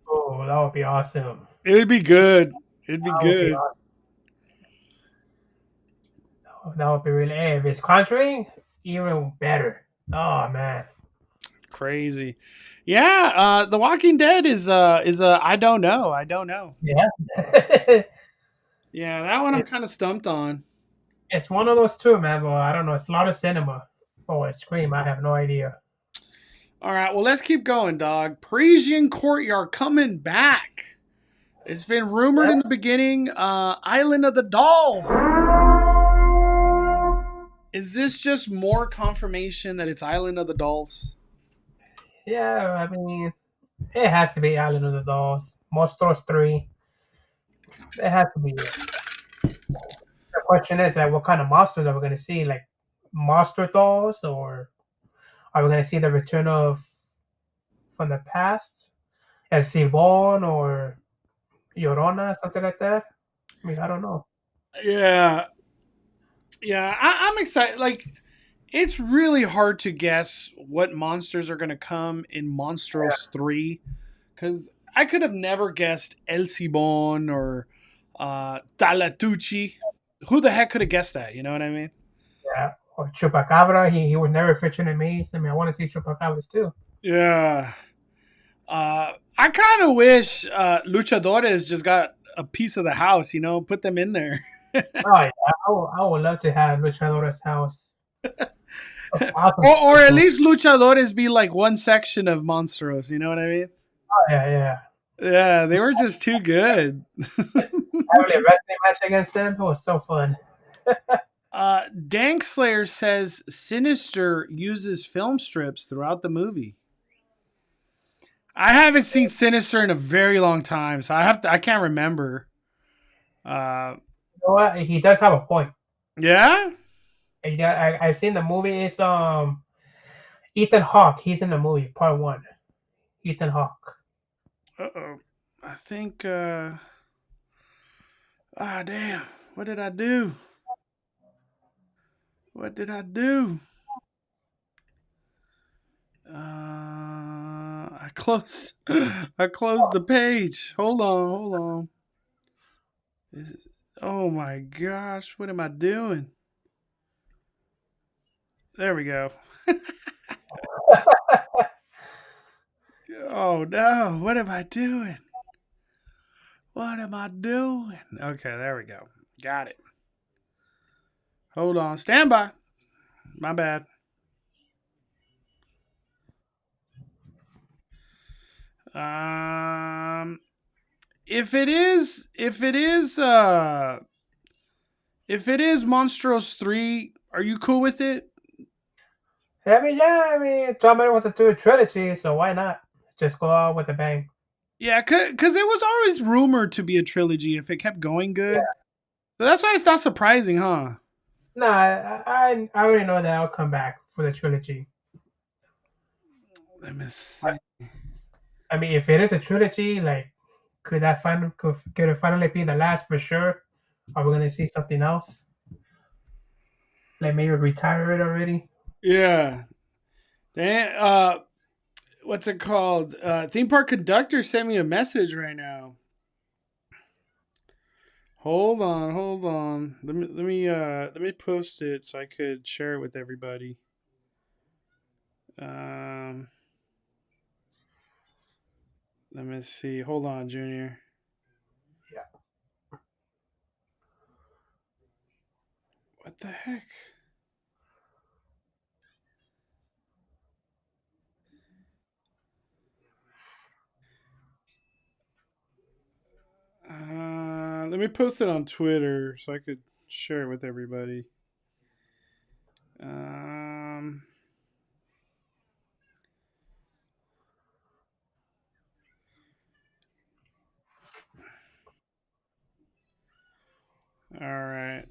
S2: Oh, that would be awesome.
S1: It would be good. It'd be
S2: That would be
S1: good.
S2: awesome. That would be really. Hey, if it's Conjuring, even better. Oh man.
S1: Crazy. Yeah. The Walking Dead is I don't know. I don't know.
S2: Yeah.
S1: Yeah, that one I'm kind of stumped on.
S2: It's one of those two, man. But I don't know. It's a lot of cinema. Oh, a Scream. I have no idea.
S1: All right, well, let's keep going, dog. Parisian Courtyard coming back. It's been rumored in the beginning. Island of the Dolls. Is this just more confirmation that it's Island of the Dolls?
S2: Yeah, I mean, it has to be Island of the Dolls. Monstros 3. It has to be it. The question is, like, what kind of monsters are we going to see? Like, monster dolls? Or are we going to see the return of from the past? El Sibon or Llorona, something like that? I mean, I don't know.
S1: Yeah. Yeah, I'm excited. Like, it's really hard to guess what monsters are going to come in Monstros 3. Because I could have never guessed El Cibon or Talatucci. Who the heck could have guessed that? You know what I mean?
S2: Yeah. Or Chupacabra, he was never fishing in me. I mean, I want to see Chupacabras too.
S1: Yeah. I kind of wish Luchadores just got a piece of the house, put them in there.
S2: Oh, yeah. I would love to have Luchador's house. Awesome.
S1: or at least Luchadores be like one section of Monstros, you know what I mean?
S2: Oh, yeah.
S1: Yeah, they were just too good.
S2: Having a wrestling match against them, it was so fun.
S1: Dank Slayer says Sinister uses film strips throughout the movie. I haven't seen Sinister in a very long time, so I can't remember.
S2: You know what? He does have a point.
S1: Yeah?
S2: I've seen the movie. It's Ethan Hawke. He's in the movie, part 1. Ethan Hawke.
S1: Uh-oh. I think damn. What did I do? What did I do? I closed the page. Hold on. Oh my gosh, what am I doing? There we go. Oh no, what am I doing? What am I doing? Okay, there we go. Got it. Hold on. Stand by. My bad. If it is Monstros 3, are you cool with it?
S2: I mean, Tom wants to do a trilogy, so why not? Just go out with a bang.
S1: Yeah, because it was always rumored to be a trilogy if it kept going good. Yeah. So that's why it's not surprising, huh?
S2: No, I already know that I'll come back for the trilogy.
S1: Let me see.
S2: I mean, if it is a trilogy, like, could it finally be the last for sure? Are we gonna see something else? Like maybe retire it already?
S1: Yeah. what's it called? Theme park conductor sent me a message right now. Hold on. Let me post it so I could share it with everybody. Let me see. Hold on, Junior.
S2: Yeah.
S1: What the heck? Let me post it on Twitter so I could share it with everybody. All right.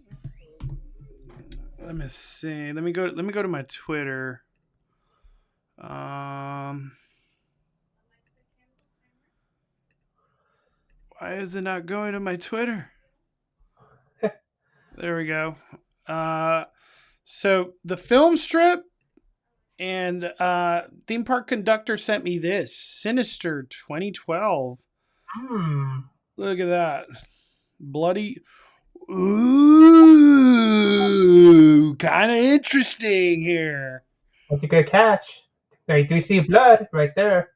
S1: Let me see. Let me go to my Twitter. Why is it not going to my Twitter? There we go. So the film strip and theme park conductor sent me this Sinister 2012. Look at that. Bloody. Ooh, kind of interesting here.
S2: That's a good catch. I do see blood right there.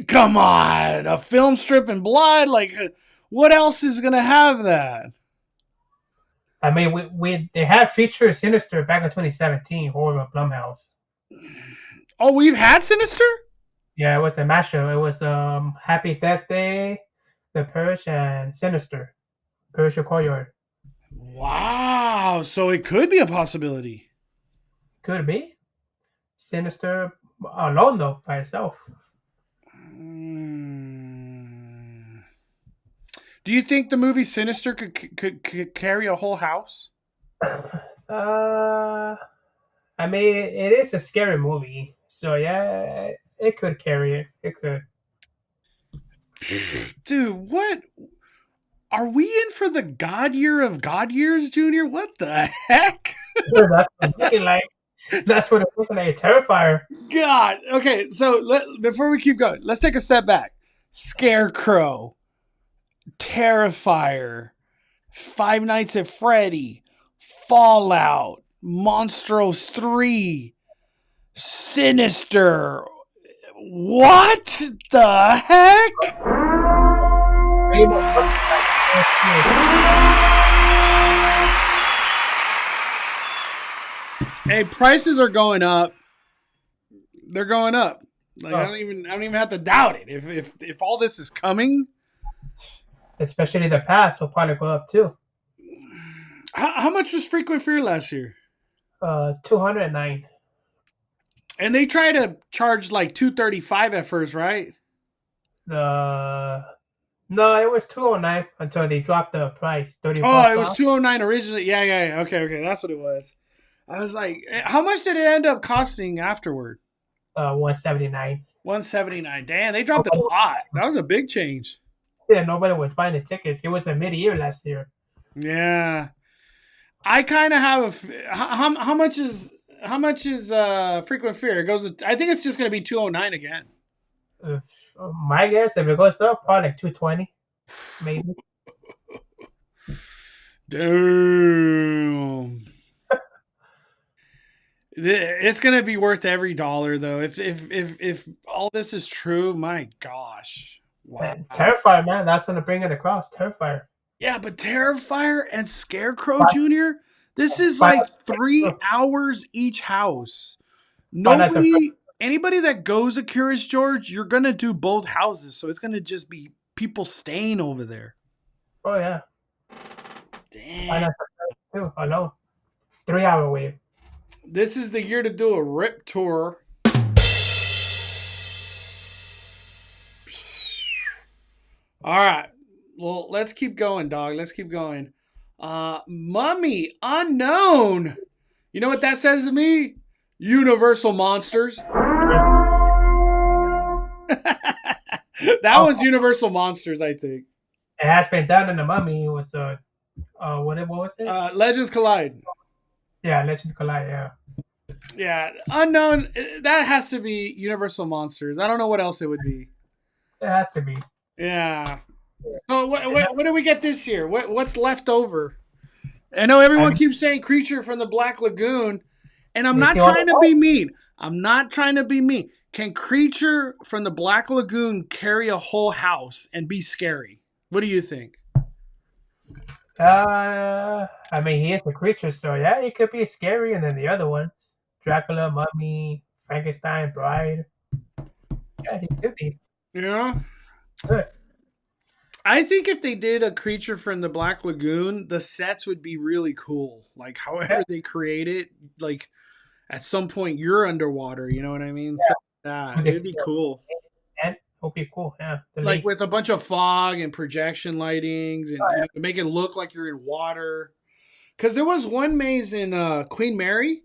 S1: Come on, a film strip and blood. Like, what else is gonna have that?
S2: I mean, they had featured Sinister back in 2017, horror Blumhouse.
S1: Oh, we've had Sinister?
S2: Yeah, it was a mashup. It was Happy Death Day, The Purge, and Sinister. Purge your courtyard.
S1: Wow, so it could be a possibility.
S2: Could be. Sinister alone though, by itself.
S1: Do you think the movie Sinister could carry a whole house?
S2: I mean, it is a scary movie, so yeah, it could carry it. It could.
S1: Dude, what? Are we in for the God Year of God Years, Junior? What the heck?
S2: That's what I'm thinking, like. That's what I'm thinking, like a Terrifier.
S1: God. Okay, so before we keep going, let's take a step back. Scarecrow, Terrifier, Five Nights at Freddy, Fallout, Monstros 3, Sinister. What the heck? Hey, prices are going up. They're going up. Like I don't even have to doubt it. If all this is coming,
S2: especially the pass will probably go up too.
S1: How much was Frequent Fear last year?
S2: 209.
S1: And they try to charge like $235 at first, right?
S2: No, it was 209 until they dropped the price. 30
S1: Oh, it was 209 originally. Yeah. Okay, that's what it was. I was like, how much did it end up costing afterward?
S2: 179.
S1: 179. Damn, they dropped it a lot. That was a big change.
S2: Yeah, nobody was buying the tickets. It was a mid-year last year.
S1: Yeah, I kind of have how much is Frequent Fear? It goes. I think it's just going to be 209 again.
S2: My guess, if it goes up, probably like 220, maybe.
S1: Damn. It's gonna be worth every dollar though. If all this is true, my gosh.
S2: Wow. Terrifier, man, that's gonna bring it across. Terrifier.
S1: Yeah, but Terrifier and Scarecrow Jr., this is like 3 hours each house. Anybody that goes to Curious George, you're gonna do both houses, so it's gonna just be people staying over there.
S2: Oh yeah.
S1: Damn.
S2: I know. 3 hour wave.
S1: This is the year to do a rip tour. All right. Well, let's keep going, dog. Let's keep going. Mummy Unknown. You know what that says to me? Universal Monsters. That one's Universal Monsters, I think.
S2: It has been done in the Mummy. It was what was it?
S1: Legends Collide.
S2: Yeah, Legends Collide. Yeah.
S1: Yeah, unknown. That has to be Universal Monsters. I don't know what else it would be.
S2: It has to be.
S1: Yeah. So
S2: And
S1: what do we get this year? What's left over? I know everyone
S2: I
S1: keeps saying Creature from the Black Lagoon, and I'm
S2: mean,
S1: not
S2: see all
S1: trying to
S2: the
S1: be mean. I'm not trying to be mean. Can Creature from the Black Lagoon carry a whole house and be scary? What do you think?
S2: I mean, he is a creature, so yeah, he could be scarier than the other ones. Dracula, Mummy, Frankenstein, Bride. Yeah, he could be
S1: Yeah.
S2: good.
S1: I think if they did a Creature from the Black Lagoon, the sets would be really cool. Like
S2: Yeah,
S1: however they create it, like at some point you're underwater, you know what I mean?
S2: yeah.
S1: Stuff like
S2: With
S1: that.
S2: the
S1: It'd be
S2: seal
S1: cool.
S2: and would be cool. Yeah, the
S1: Like
S2: lake.
S1: with a bunch of fog and projection lightings and
S2: Oh,
S1: make it look like you're in water. Because there was one maze in Queen Mary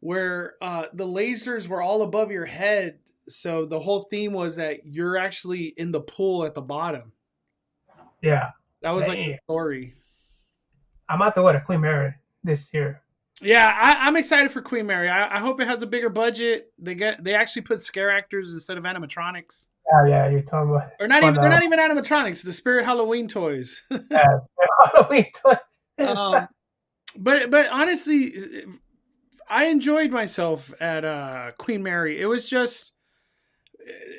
S1: where the lasers were all above your head. So the whole theme was that you're actually in the pool at the bottom.
S2: yeah.
S1: That was like the
S2: Dang.
S1: story.
S2: I'm out to go to Queen Mary this year.
S1: Yeah, I'm excited for Queen Mary. I hope it has a bigger budget. They actually put scare actors instead of animatronics.
S2: Yeah, yeah. You're talking about
S1: Or not
S2: on
S1: even they're not even animatronics. The Spirit Halloween toys.
S2: uh, Halloween toys.
S1: um, but honestly, I enjoyed myself at Queen Mary. It was just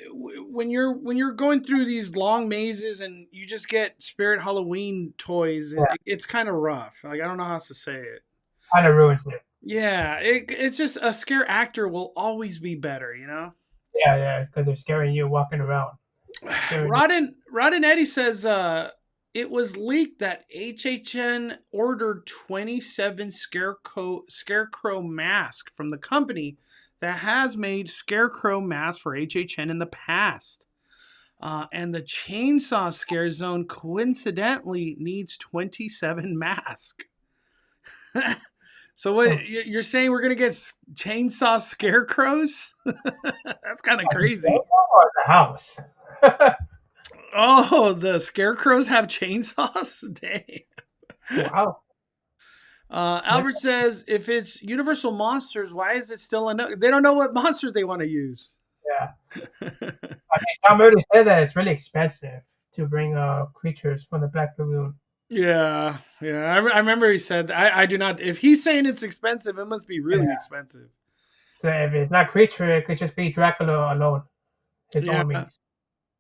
S1: when you're going through these long mazes and you just get Spirit Halloween toys,
S2: Yeah,
S1: it's kind of rough. Like I don't know how else to say it.
S2: kind of ruins it.
S1: Yeah, it's just a scare actor will always be better, you know.
S2: Yeah, yeah, because they're scaring you walking around. Scaring you.
S1: Rod and Eddie says it was leaked that HHN ordered 27 Scarecrow mask from the company that has made Scarecrow masks for HHN in the past. And the Chainsaw Scare Zone coincidentally needs 27 masks. So what you're saying we're gonna get chainsaw scarecrows? That's kind of crazy.
S2: Or the house.
S1: Oh, the scarecrows have chainsaws? Dang.
S2: Wow.
S1: Albert says if it's Universal Monsters, why is it still a they don't know what monsters they want to use.
S2: Yeah. I mean, Tom already said that it's really expensive to bring creatures from the Black Lagoon.
S1: Yeah, yeah. I remember he said I do not. If he's saying it's expensive, it must be really
S2: Yeah.
S1: expensive.
S2: So if it's not creature, it could just be Dracula alone, his
S1: Yeah,
S2: own means.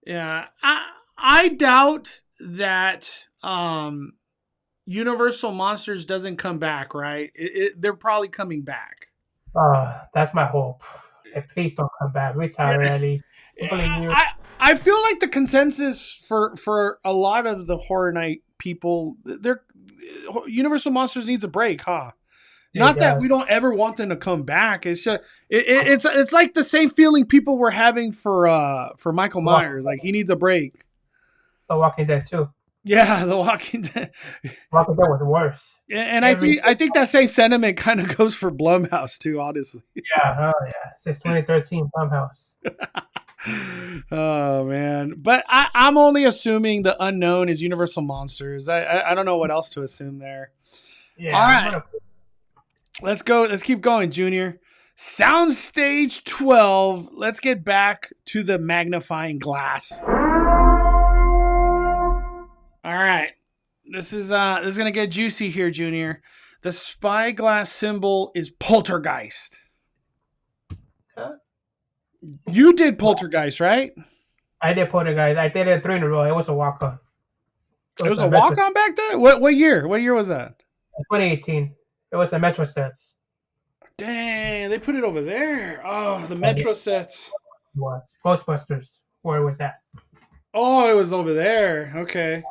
S1: yeah. I doubt that Universal Monsters doesn't come back, right? They're probably coming back.
S2: That's my hope. Please don't come back. Retire already. You.
S1: I feel like the consensus for a lot of the horror night people, they're Universal Monsters needs a break, huh? Not that we don't ever want them to come back. It's just it's like the same feeling people were having for Michael Myers. Like he needs a break.
S2: The Walking Dead too.
S1: Yeah, The Walking Dead.
S2: Walking Dead was worse.
S1: And I think that same sentiment kind of goes for Blumhouse too, honestly.
S2: Yeah, yeah. Since 2013, Blumhouse.
S1: Oh man, but I'm only assuming the unknown is Universal Monsters. I don't know what else to assume there.
S2: Yeah.
S1: All right, let's go. Let's keep going, Junior. Soundstage 12. Let's get back to the magnifying glass. All right, this is gonna get juicy here, Junior. The spyglass symbol is poltergeist.
S2: Huh?
S1: You did poltergeist, right?
S2: I did Poltergeist. I did it 3 in a row. It was a walk-on.
S1: It was a walk-on back then. What year? What year was that?
S2: 2018. It was a Metro sets.
S1: Dang, they put it over there. Oh, the Metro sets.
S2: It was Ghostbusters. Where was that?
S1: Oh, it was over there. Okay.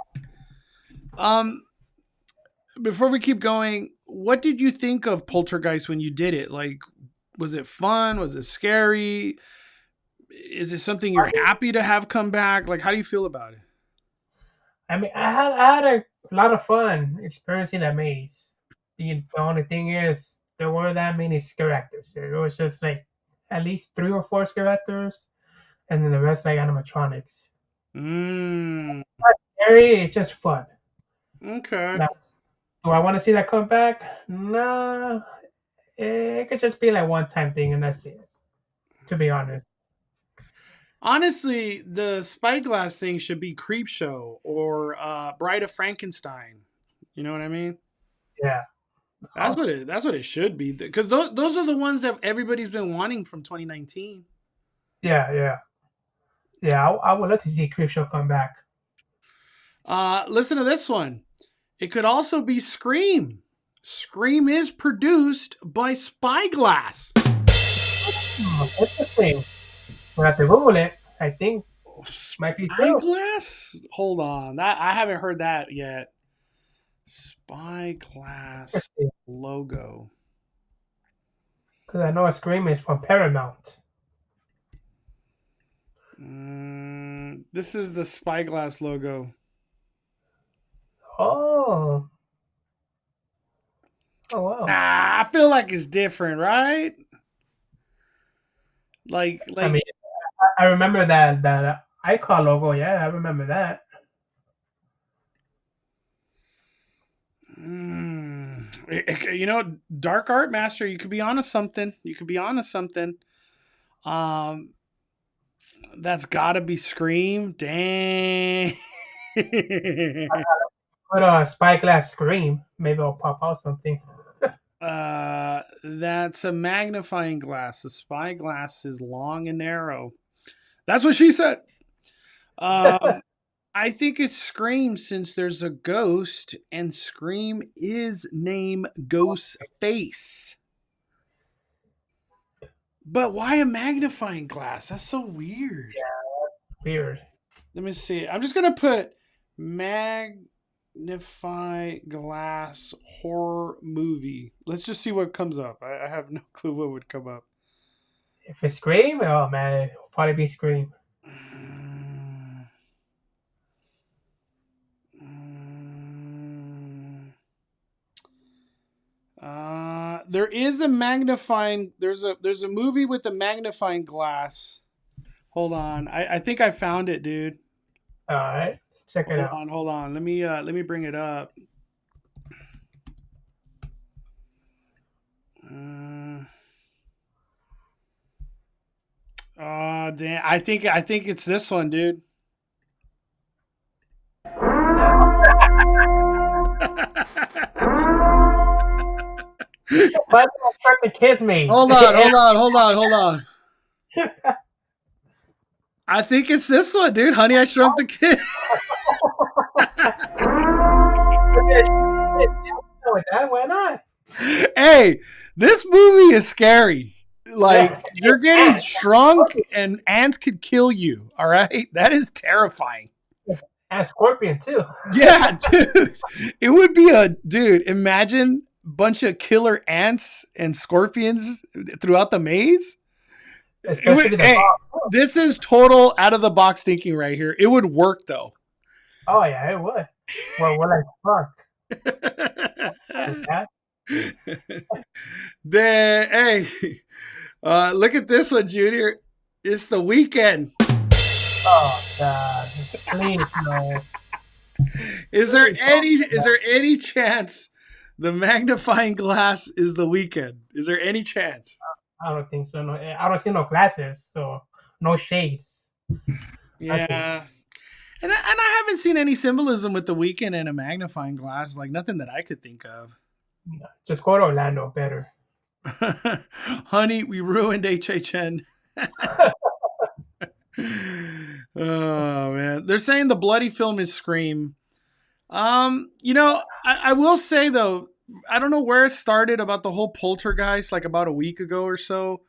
S1: Before we keep going, what did you think of Poltergeist when you did it? Like, was it fun? Was it scary? Is it something you're happy to have come back? Like, how do you feel about it?
S2: I mean, I had a lot of fun experiencing that maze. The only thing is, there weren't that many scare actors. There was just like at least 3 or 4 scare actors, and then the rest like animatronics.
S1: Mm.
S2: Scary, it's just fun.
S1: Okay.
S2: Now, do I want to see that come back? Nah. it could just be like one-time thing, and that's it. To be honest.
S1: Honestly, the spyglass thing should be Creepshow or Bride of Frankenstein. You know what I mean?
S2: Yeah.
S1: That's what it. That's what it should be. Because those are the ones that everybody's been wanting from 2019.
S2: Yeah, yeah, yeah. I would love to see Creepshow come back.
S1: Listen to this one. It could also be Scream. Scream is produced by Spyglass.
S2: Interesting. We'll have to Google it. I think might be true.
S1: Spyglass? Hold on. I haven't heard that yet. Spyglass logo.
S2: Because I know a Scream is from Paramount.
S1: This is the Spyglass logo.
S2: Oh. Oh wow.
S1: Nah, I feel like it's different, right? Like
S2: I mean, I remember that icon logo. Yeah, I remember that.
S1: You know, Dark Art Master, you could be onto something. That's gotta be Scream. Dang.
S2: Put a Spyglass Scream. Maybe I'll pop out something.
S1: That's a magnifying glass. The spyglass is long and narrow. That's what she said. I think it's Scream since there's a ghost, and Scream is name Ghostface. But why a magnifying glass? That's so weird.
S2: Yeah, weird.
S1: Let me see. I'm just gonna put magnify glass horror movie. Let's just see what comes up. I have no clue what would come up.
S2: If it's Scream, oh man, it'll probably be Scream.
S1: There is a magnifying. There's a movie with a magnifying glass. Hold on, I think I found it, dude.
S2: All right, let's check it out.
S1: Hold on. Let me bring it up. Oh damn! I think it's this one, dude.
S2: Why don't the kids me?
S1: Hold on. I think it's this one, dude. Honey, I Shrunk the Kid.
S2: Why not?
S1: Hey, this movie is scary. Like, you're getting shrunk and ants could kill you. All right? That is terrifying.
S2: And Scorpion, too.
S1: Yeah, dude. It would be dude, imagine a bunch of killer ants and scorpions throughout the maze. This is total out of the box thinking right here. It would work, though.
S2: Oh, yeah, it would. Well, what I fuck.
S1: Hey, look at this one, Junior. It's The Weeknd.
S2: Oh God! Please no.
S1: Is there any chance the magnifying glass is The Weeknd? Is there any chance?
S2: I don't think so. No, I don't see no glasses, so no shades.
S1: Yeah. And I haven't seen any symbolism with The Weeknd and a magnifying glass, like nothing that I could think of.
S2: No, just go to Orlando, better.
S1: Honey, we ruined HHN. Oh man, they're saying the bloody film is Scream. You know, I will say though, I don't know where it started about the whole poltergeist, like about a week ago or so.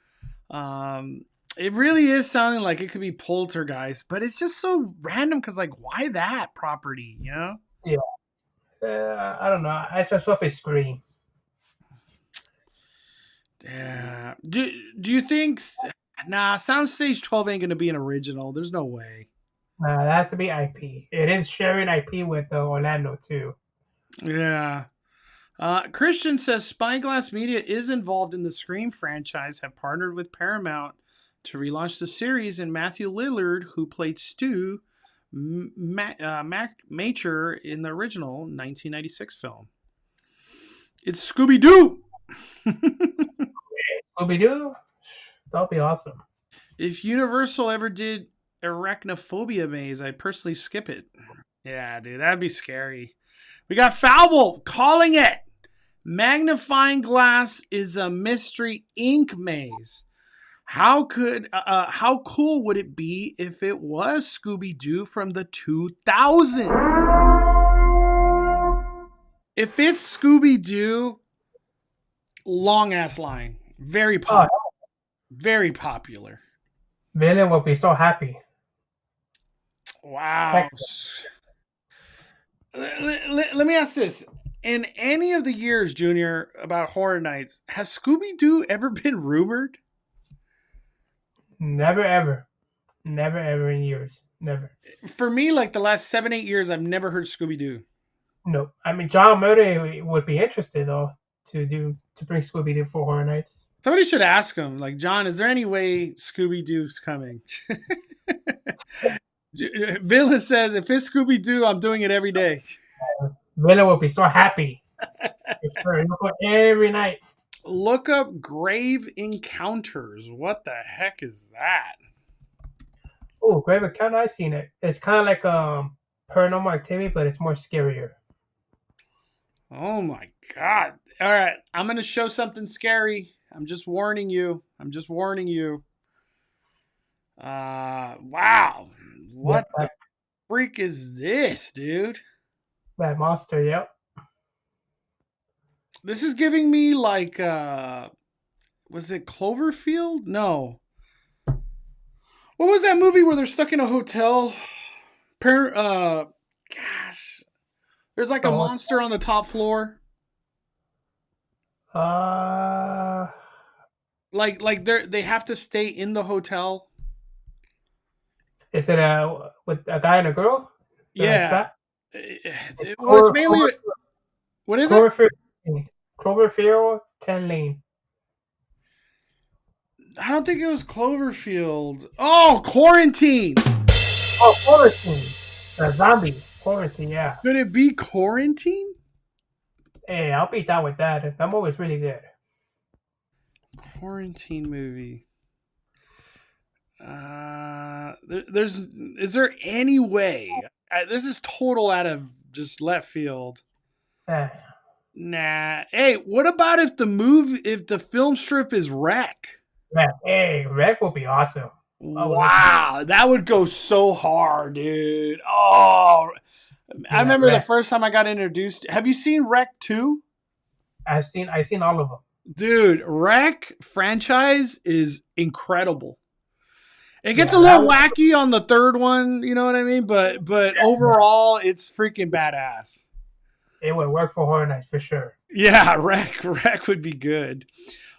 S1: It really is sounding like it could be poltergeist, but it's just so random because, like, why that property? You know?
S2: Yeah. I don't know. I just hope it's Scream.
S1: Yeah. Do you think? Nah, Soundstage 12 ain't gonna be an original. There's no way.
S2: That has to be IP. It is sharing IP with Orlando too.
S1: Yeah. Christian says Spyglass Media is involved in the Scream franchise, have partnered with Paramount to relaunch the series, and Matthew Lillard, who played Stu Macher in the original 1996 film. It's Scooby-Doo!
S2: Scooby-Doo? That'll be awesome.
S1: If Universal ever did Arachnophobia Maze, I'd personally skip it. Yeah, dude, that'd be scary. We got Foul calling it. Magnifying glass is a mystery ink maze. How cool would it be if it was Scooby-Doo from the 2000s? If it's Scooby-Doo, long ass line, very
S2: Oh,
S1: popular, very popular.
S2: Villain will be so happy.
S1: Wow.
S2: Heck,
S1: Let me ask this. In any of the years, Junior, about Horror Nights, has Scooby-Doo ever been rumored?
S2: never ever. Never ever in years. Never.
S1: For me, like the last 7, 8 years, I've never heard Scooby-Doo.
S2: No. I mean, John Murray would be interested, though, to bring Scooby-Doo for Horror Nights.
S1: Somebody should ask him, like, John, is there any way Scooby-Doo's coming? Villain says, if it's Scooby-Doo, I'm doing it every day.
S2: Villain will be so happy. Sure, every night.
S1: Look up Grave Encounters. What the heck is that?
S2: Oh, Grave Encounter, I've seen it. It's kind of like Paranormal Activity, but it's more scarier.
S1: Oh my God. All right. I'm going to show something scary. I'm just warning you. Wow. What the freak is this, dude?
S2: That monster, yep.
S1: This is giving me like, was it Cloverfield? No. What was that movie where they're stuck in a hotel? Gosh. There's like a monster on the top floor. Like they have to stay in the hotel.
S2: Is it with a guy and a girl?
S1: Yeah. Well, it's mainly. What is it?
S2: Cloverfield 10 Lane.
S1: I don't think it was Cloverfield. Oh, Quarantine.
S2: Oh, Quarantine. Zombie. Quarantine, yeah.
S1: Could it be Quarantine?
S2: Hey, I'll be down with that. That movie's really good.
S1: Quarantine movie. Is there any way? This is total out of just left field. Nah. Hey, what about if the film strip is Wreck?
S2: Hey, Wreck will be awesome.
S1: Wow, that would go so hard, dude. Oh, I remember the first time I got introduced. Have you seen Wreck 2?
S2: I've seen all of them.
S1: Dude, Wreck franchise is incredible. It gets a little wacky on the third one, you know what I mean? But overall, it's freaking badass.
S2: It would work for Horror Nights for sure.
S1: Yeah, Wreck would be good.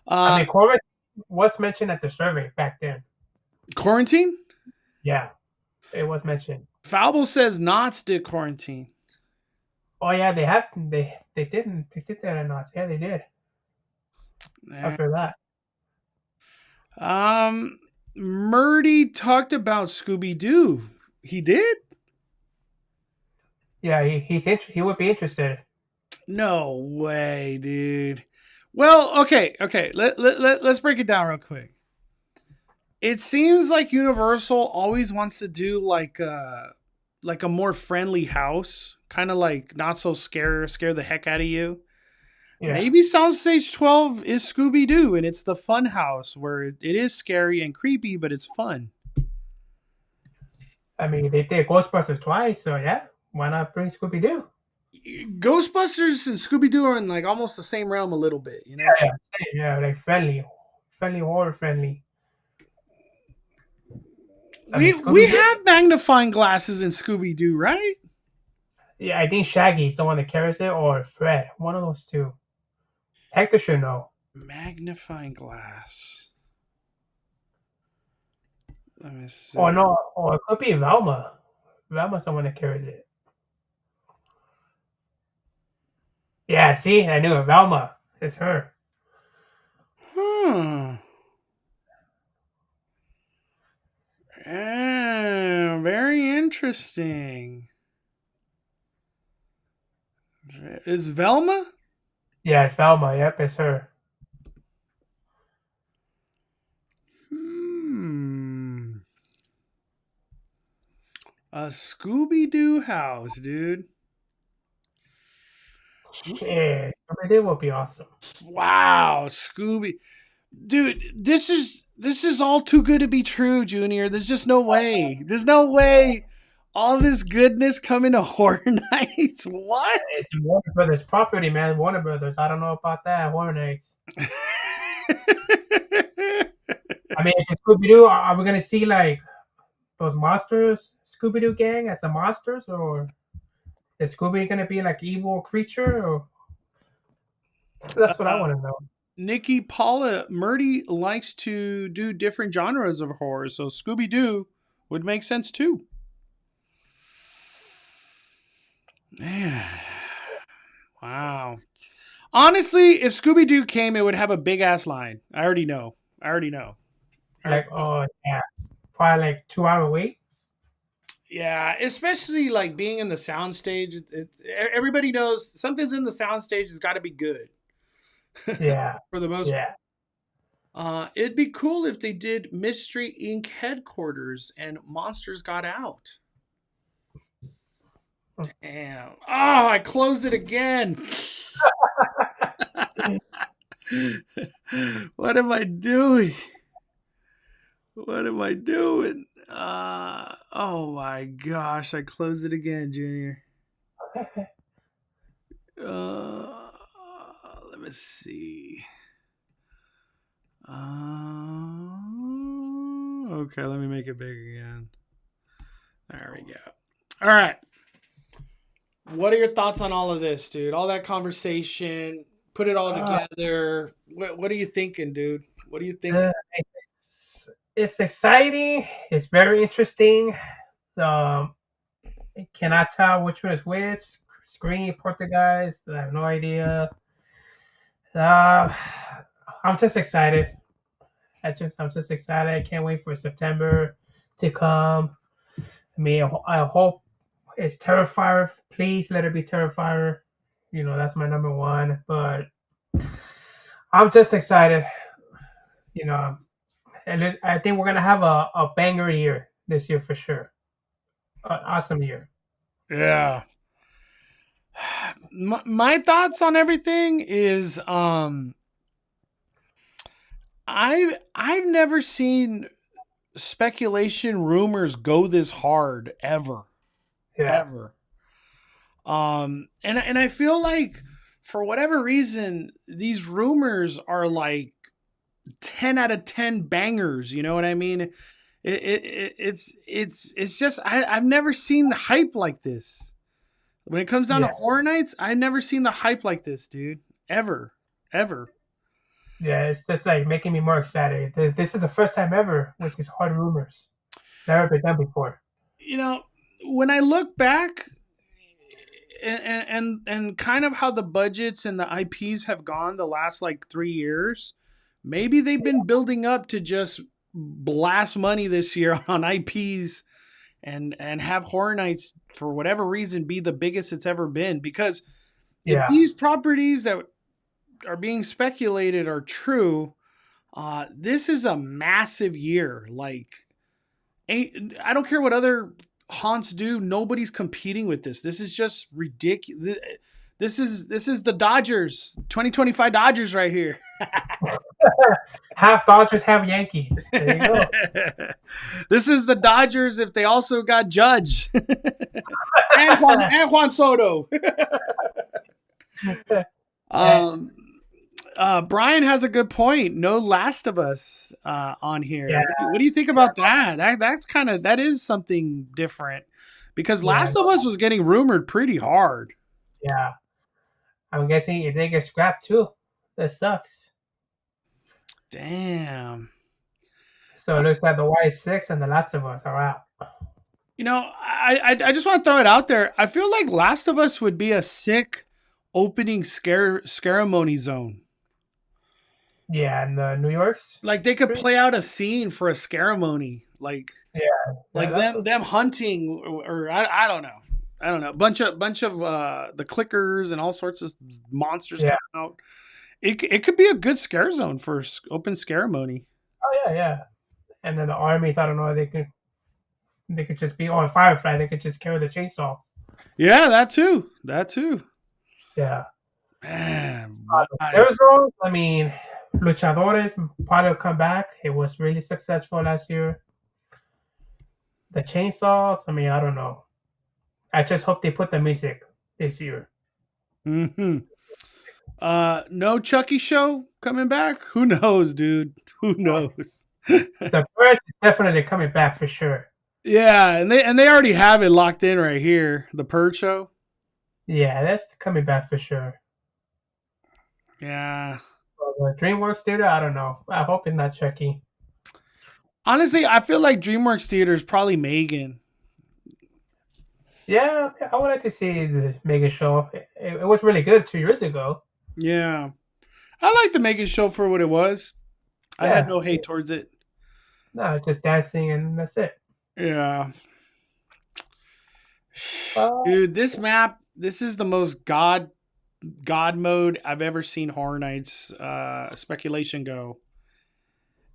S2: I mean, Quarantine was mentioned at the survey back then.
S1: Quarantine?
S2: Yeah, it was mentioned.
S1: Falbo says Knots did Quarantine.
S2: Oh yeah, they did that at Knots. Yeah, they did. After that.
S1: Murdy talked about Scooby-Doo. He did?
S2: Yeah, he would be interested.
S1: No way, dude. Well, okay. Let's break it down real quick. It seems like Universal always wants to do like a more friendly house, kind of like not so scare the heck out of you. Yeah. Maybe Soundstage 12 is Scooby-Doo, and it's the fun house where it is scary and creepy, but it's fun.
S2: I mean, they did Ghostbusters twice, so yeah, why not bring Scooby-Doo?
S1: Ghostbusters and Scooby-Doo are in like almost the same realm a little bit, you know?
S2: Yeah, like friendly, horror friendly.
S1: We have magnifying glasses in Scooby-Doo, right?
S2: Yeah, I think Shaggy's the one that carries it, or Fred, one of those two. Hector should know.
S1: Magnifying glass. Let me see.
S2: Oh no, it could be Velma. Velma's the one that carries it. Yeah, see, I knew it. Velma. It's her.
S1: Very interesting. Is Velma?
S2: Yeah, it's Velma. Yep, it's her.
S1: A Scooby-Doo house, dude.
S2: Shit, it will be awesome.
S1: Wow, Scooby. Dude, this is all too good to be true, Junior. There's just no way. There's no way all this goodness coming to Horror Nights. What?
S2: It's Warner Brothers property, man. Warner Brothers. I don't know about that. Horror Nights. I mean, if it's Scooby Doo, are we gonna see like those monsters, Scooby Doo gang as the monsters, or is Scooby gonna be like evil creature? Or that's what I want to know.
S1: Nikki Paula Murdy likes to do different genres of horror, so Scooby Doo would make sense too. Man, wow. Honestly, if Scooby Doo came, it would have a big ass line. I already know.
S2: Like, oh yeah, probably like 2 hour wait.
S1: Yeah, especially like being in the soundstage. Everybody knows something's in the soundstage has got to be good.
S2: Yeah,
S1: For the most
S2: yeah.
S1: it'd be cool if they did Mystery Inc. headquarters and Monsters Got Out. Damn. Oh, I closed it again. What am I doing? What am I doing? Oh my gosh, I closed it again, Junior. Let me see. Okay, let me make it big again. There we go. All right. What are your thoughts on all of this, dude? All that conversation, put it all together. What are you thinking, dude? What do you think?
S2: It's exciting. It's very interesting. I cannot tell which one is which. Screen, Portuguese. I have no idea. I'm just excited. I'm just excited. I can't wait for September to come. I mean, I hope it's Terrifier. Please let it be Terrifier. You know, that's my number one. But I'm just excited. You know, and I think we're gonna have a banger year this year for sure. An awesome year.
S1: Yeah. My thoughts on everything is I've never seen speculation rumors go this hard ever.
S2: Yeah.
S1: Ever. And I feel like for whatever reason these rumors are like 10 out of 10 bangers, you know what I mean? It's just I've never seen the hype like this. When it comes down to Horror Nights, I've never seen the hype like this, dude. Ever.
S2: Yeah, it's just like making me more excited. This is the first time ever with these hard rumors. Never been done before.
S1: You know, when I look back and kind of how the budgets and the IPs have gone the last like 3 years, maybe they've been building up to just blast money this year on IPs and have Horror Nights for whatever reason be the biggest it's ever been, because if these properties that are being speculated are true, this is a massive year. Like, I don't care what other haunts do, nobody's competing with this. This is just ridiculous. This is the Dodgers, 2025 Dodgers right here.
S2: Half Dodgers, half Yankees. There you go.
S1: This is the Dodgers if they also got Judge and Juan Soto. Brian has a good point. No Last of Us on here.
S2: Yeah.
S1: What do you think about that? That is something different, because Last of Us was getting rumored pretty hard.
S2: Yeah. I'm guessing if they get scrapped too, that sucks.
S1: Damn.
S2: So it looks like the Y6 and the Last of Us are out.
S1: You know, I just want to throw it out there. I feel like Last of Us would be a sick opening Scaremony zone.
S2: Yeah, in the New York's.
S1: Like they could play out a scene for a Scaremony, like them hunting, or I don't know. I don't know. Bunch of the clickers and all sorts of monsters coming out. It could be a good scare zone for open Scaremony.
S2: Oh yeah. And then the armies, I don't know, they can They could just be on Firefly. They could just carry the chainsaw.
S1: Yeah, that too. That too.
S2: Yeah.
S1: Man,
S2: There's those. I mean, luchadores probably will come back. It was really successful last year. The chainsaws. I mean, I don't know. I just hope they put the music this year.
S1: mm-hmm. No Chucky show coming back? Who knows, dude? Who knows?
S2: The Purge is definitely coming back for sure.
S1: Yeah, and they already have it locked in right here. The Purge show.
S2: Yeah, that's coming back for sure.
S1: Yeah.
S2: But DreamWorks Theater, I don't know. I hope it's not Chucky.
S1: Honestly, I feel like DreamWorks Theater is probably Megan.
S2: Yeah, I wanted to see the Mega Show. It was really good 2 years ago.
S1: Yeah. I like the Megan show for what it was. I had
S2: Yeah.
S1: no hate towards it.
S2: No, just dancing and that's it.
S1: Yeah.
S2: Uh,
S1: Dude, this map, this is the most God mode I've ever seen Horror Nights speculation go.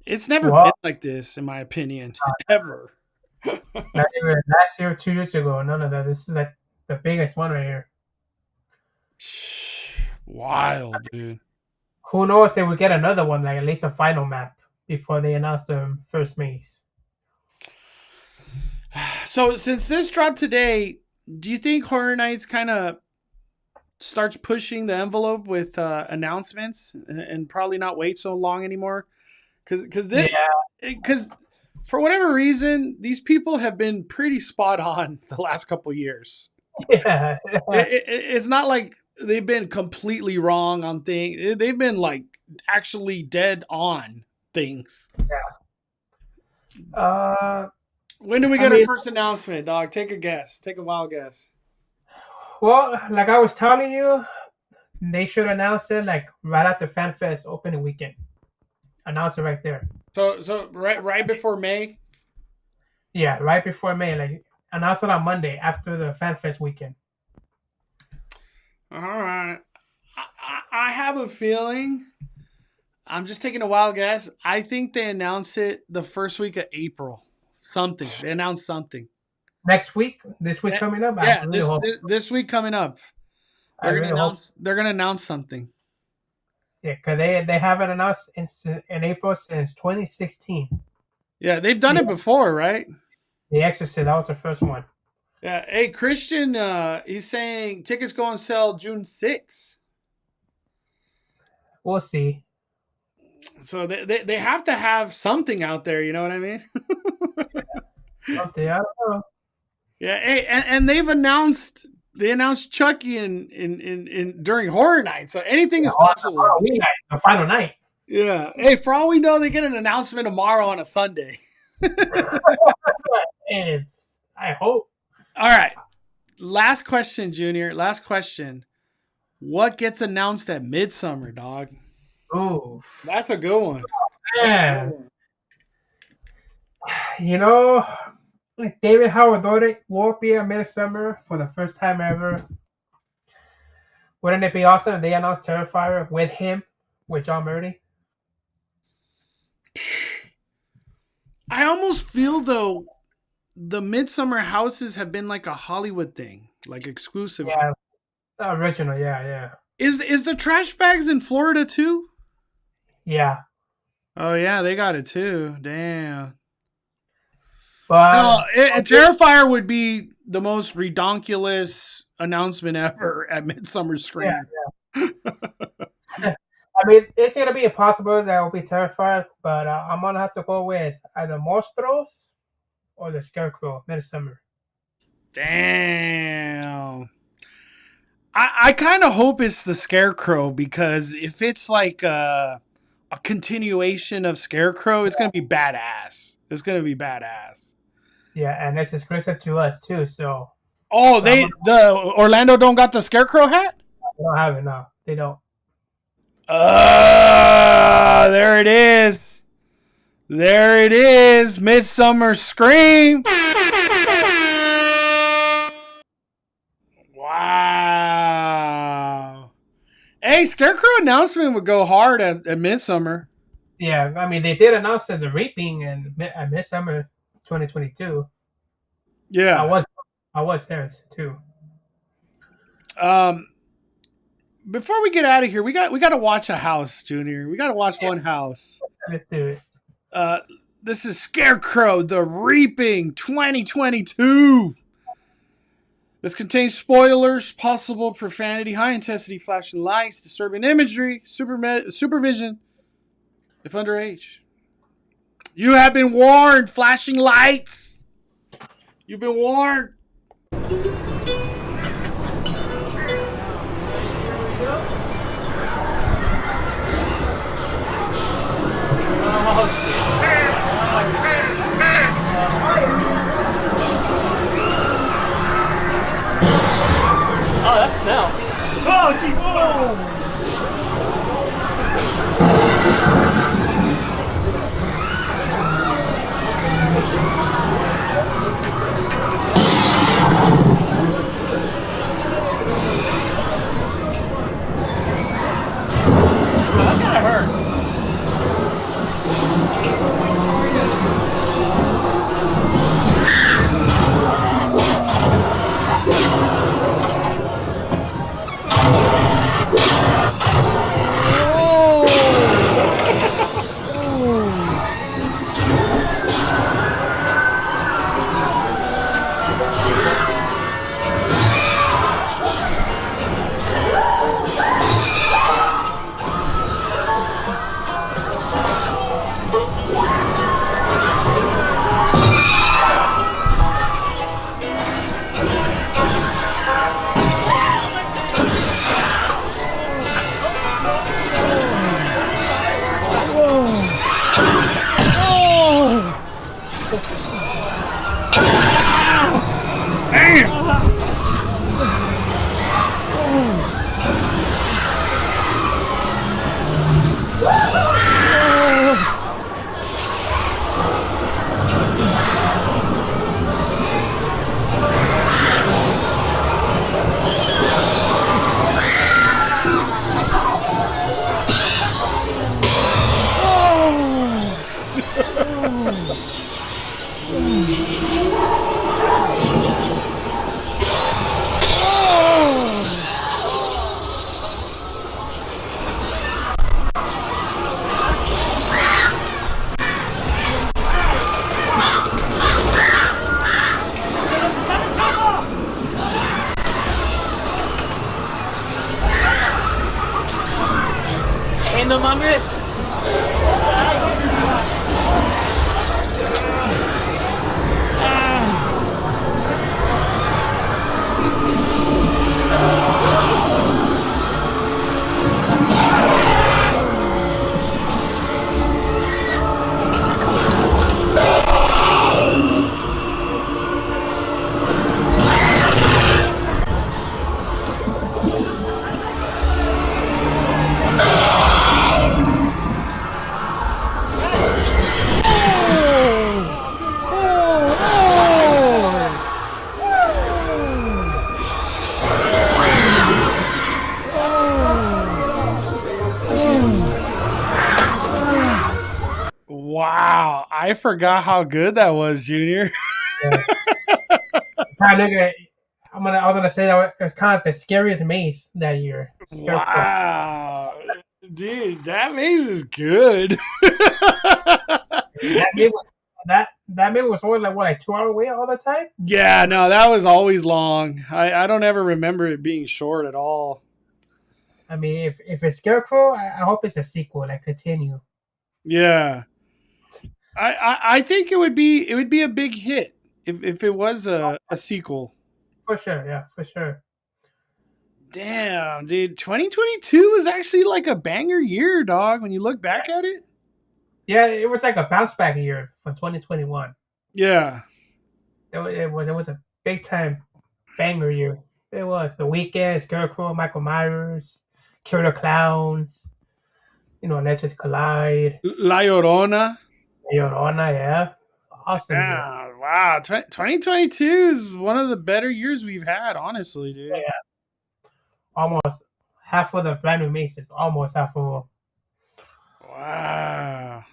S1: It's never
S2: well,
S1: been like this, in my opinion, ever.
S2: not even last year, 2 years ago. None of that. This is like the biggest one right here.
S1: Wild, dude.
S2: Who knows if we get another one, like at least a final map before they announce the first maze.
S1: So since this dropped today, do you think Horror Nights kind of starts pushing the envelope with announcements and probably not wait so long anymore? Because for whatever reason, these people have been pretty spot on the last couple years.
S2: Yeah.
S1: It's not like they've been completely wrong on things. They've been like actually dead on things. When do we get our first announcement, dog? Take a guess. Take a wild guess.
S2: Well, like I was telling you, they should announce it like right after FanFest opening weekend. Announce it right there.
S1: So right before May.
S2: Yeah, right before May. Like announce it on Monday after the FanFest weekend.
S1: All right. I have a feeling. I'm just taking a wild guess. I think they announce it the first week of April. Something. They announce something.
S2: Next week? This week coming up?
S1: Yeah, this week coming up. They're gonna announce something.
S2: Yeah, because they haven't announced in April since 2016.
S1: Yeah, they've done it before, right?
S2: The Exorcist, that was the first one.
S1: Yeah. Hey, Christian, he's saying tickets go on sale June 6th.
S2: We'll see.
S1: So they have to have something out there, you know what I mean?
S2: Something, I don't know.
S1: Yeah, hey, and they announced Chucky in during Horror Night, so anything is possible.
S2: The final night.
S1: Yeah. Hey, for all we know, they get an announcement tomorrow on a Sunday.
S2: And I hope.
S1: All right. Last question, Junior. Last question. What gets announced at Midsummer, dog?
S2: Ooh.
S1: That's a good one.
S2: Man. You know, David Howard will be at Midsummer for the first time ever. Wouldn't it be awesome if they announced Terrifier with him, with John Murdy?
S1: I almost feel, though, the Midsummer houses have been like a Hollywood thing, like exclusive.
S2: Yeah, the original, yeah.
S1: Is the trash bags in Florida, too?
S2: Yeah.
S1: Oh, yeah, they got it, too. Damn.
S2: But
S1: Terrifier would be the most redonkulous announcement ever at Midsummer Scream.
S2: Yeah. I mean, it's going to be impossible that will be Terrifier, but I'm going to have to go with either Monstros or the Scarecrow, Midsummer.
S1: Damn. I kind of hope it's the Scarecrow, because if it's like a continuation of Scarecrow, it's going to be badass. It's going to be badass.
S2: Yeah, and it's exclusive to us too, so.
S1: Oh, the Orlando don't got the Scarecrow hat?
S2: They don't have it, no. They don't.
S1: There it is. There it is. Midsummer Scream. Wow. Hey, Scarecrow announcement would go hard at Midsummer.
S2: Yeah, I mean, they did announce that the Reaping at Midsummer 2022.
S1: Yeah.
S2: I was there too.
S1: Um, before we get out of here, we got to watch a house, Junior. We got to watch one house.
S2: Let's do it.
S1: Uh, this is Scarecrow, The Reaping 2022. This contains spoilers, possible profanity, high intensity flashing lights, disturbing imagery, supervision if underage. You have been warned, flashing lights. You've been warned.
S3: Oh, that smell.
S1: Oh, geez. Oh.
S3: That kind of hurt. Ain't no longer.
S1: Wow, I forgot how good that was, Junior.
S2: Yeah. Kind of look at. I was gonna say that it was kind of the scariest maze that year. Scarecrow.
S1: Wow, dude, that maze is good.
S2: That maze was that maze was only like 2 hour wait all the time.
S1: Yeah, no, that was always long. I don't ever remember it being short at all.
S2: I mean, if it's Scarecrow, I hope it's a sequel, like continue.
S1: Yeah, I think it would be a big hit if it was a sequel.
S2: For sure, yeah, for sure.
S1: Damn, dude, 2022 was actually like a banger year, dog. When you look back at it.
S2: Yeah, it was like a bounce back year for 2021.
S1: Yeah.
S2: It was a big time banger year. It was the weekend, Scarecrow, Michael Myers, Killer Clowns, Legends Collide,
S1: La Llorona.
S2: Llorona, yeah. Awesome year.
S1: Yeah, wow. 2022 is one of the better years we've had, honestly, dude.
S2: Yeah. Almost half of the brand new Maces, almost half of them.
S1: Wow.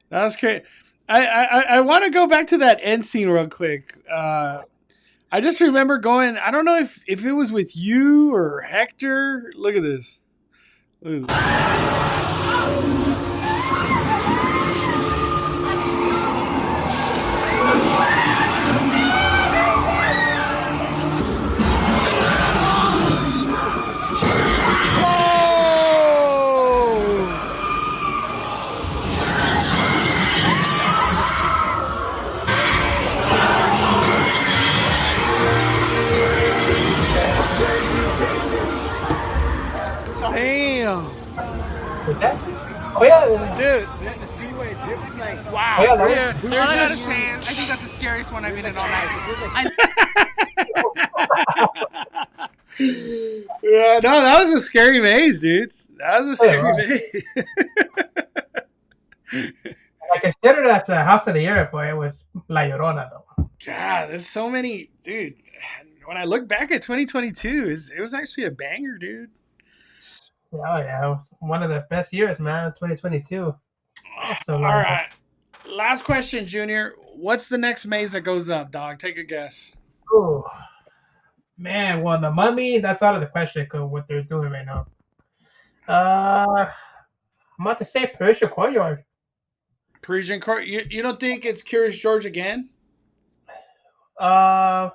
S1: That's great. I want to go back to that end scene real quick. I just remember going. I don't know if it was with you or Hector. Look at this. Look at this. Damn.
S2: With that? Oh yeah.
S1: Dude.
S4: The scene where it dips like
S1: Wow.
S2: Oh, yeah, that
S1: Yeah,
S2: was-
S1: they're
S5: All I gotta
S1: just-
S5: say is, I think that's the scariest one I've been in all night.
S1: Yeah, no, that was a scary maze, dude. That was a scary maze.
S2: I consider that the House of the Year, but it was La Llorona though.
S1: God, there's so many, dude. When I look back at 2022, it was actually a banger, dude.
S2: Oh yeah, it was one of the best years, man. 2022. So,
S1: All right. Last question, Junior. What's the next maze that goes up, dog? Take a guess.
S2: Ooh. Man, well, the Mummy, that's out of the question because what they're doing right now. I'm about to say Parisian Courtyard.
S1: Parisian Court. You don't think it's Curious George again?
S2: Well,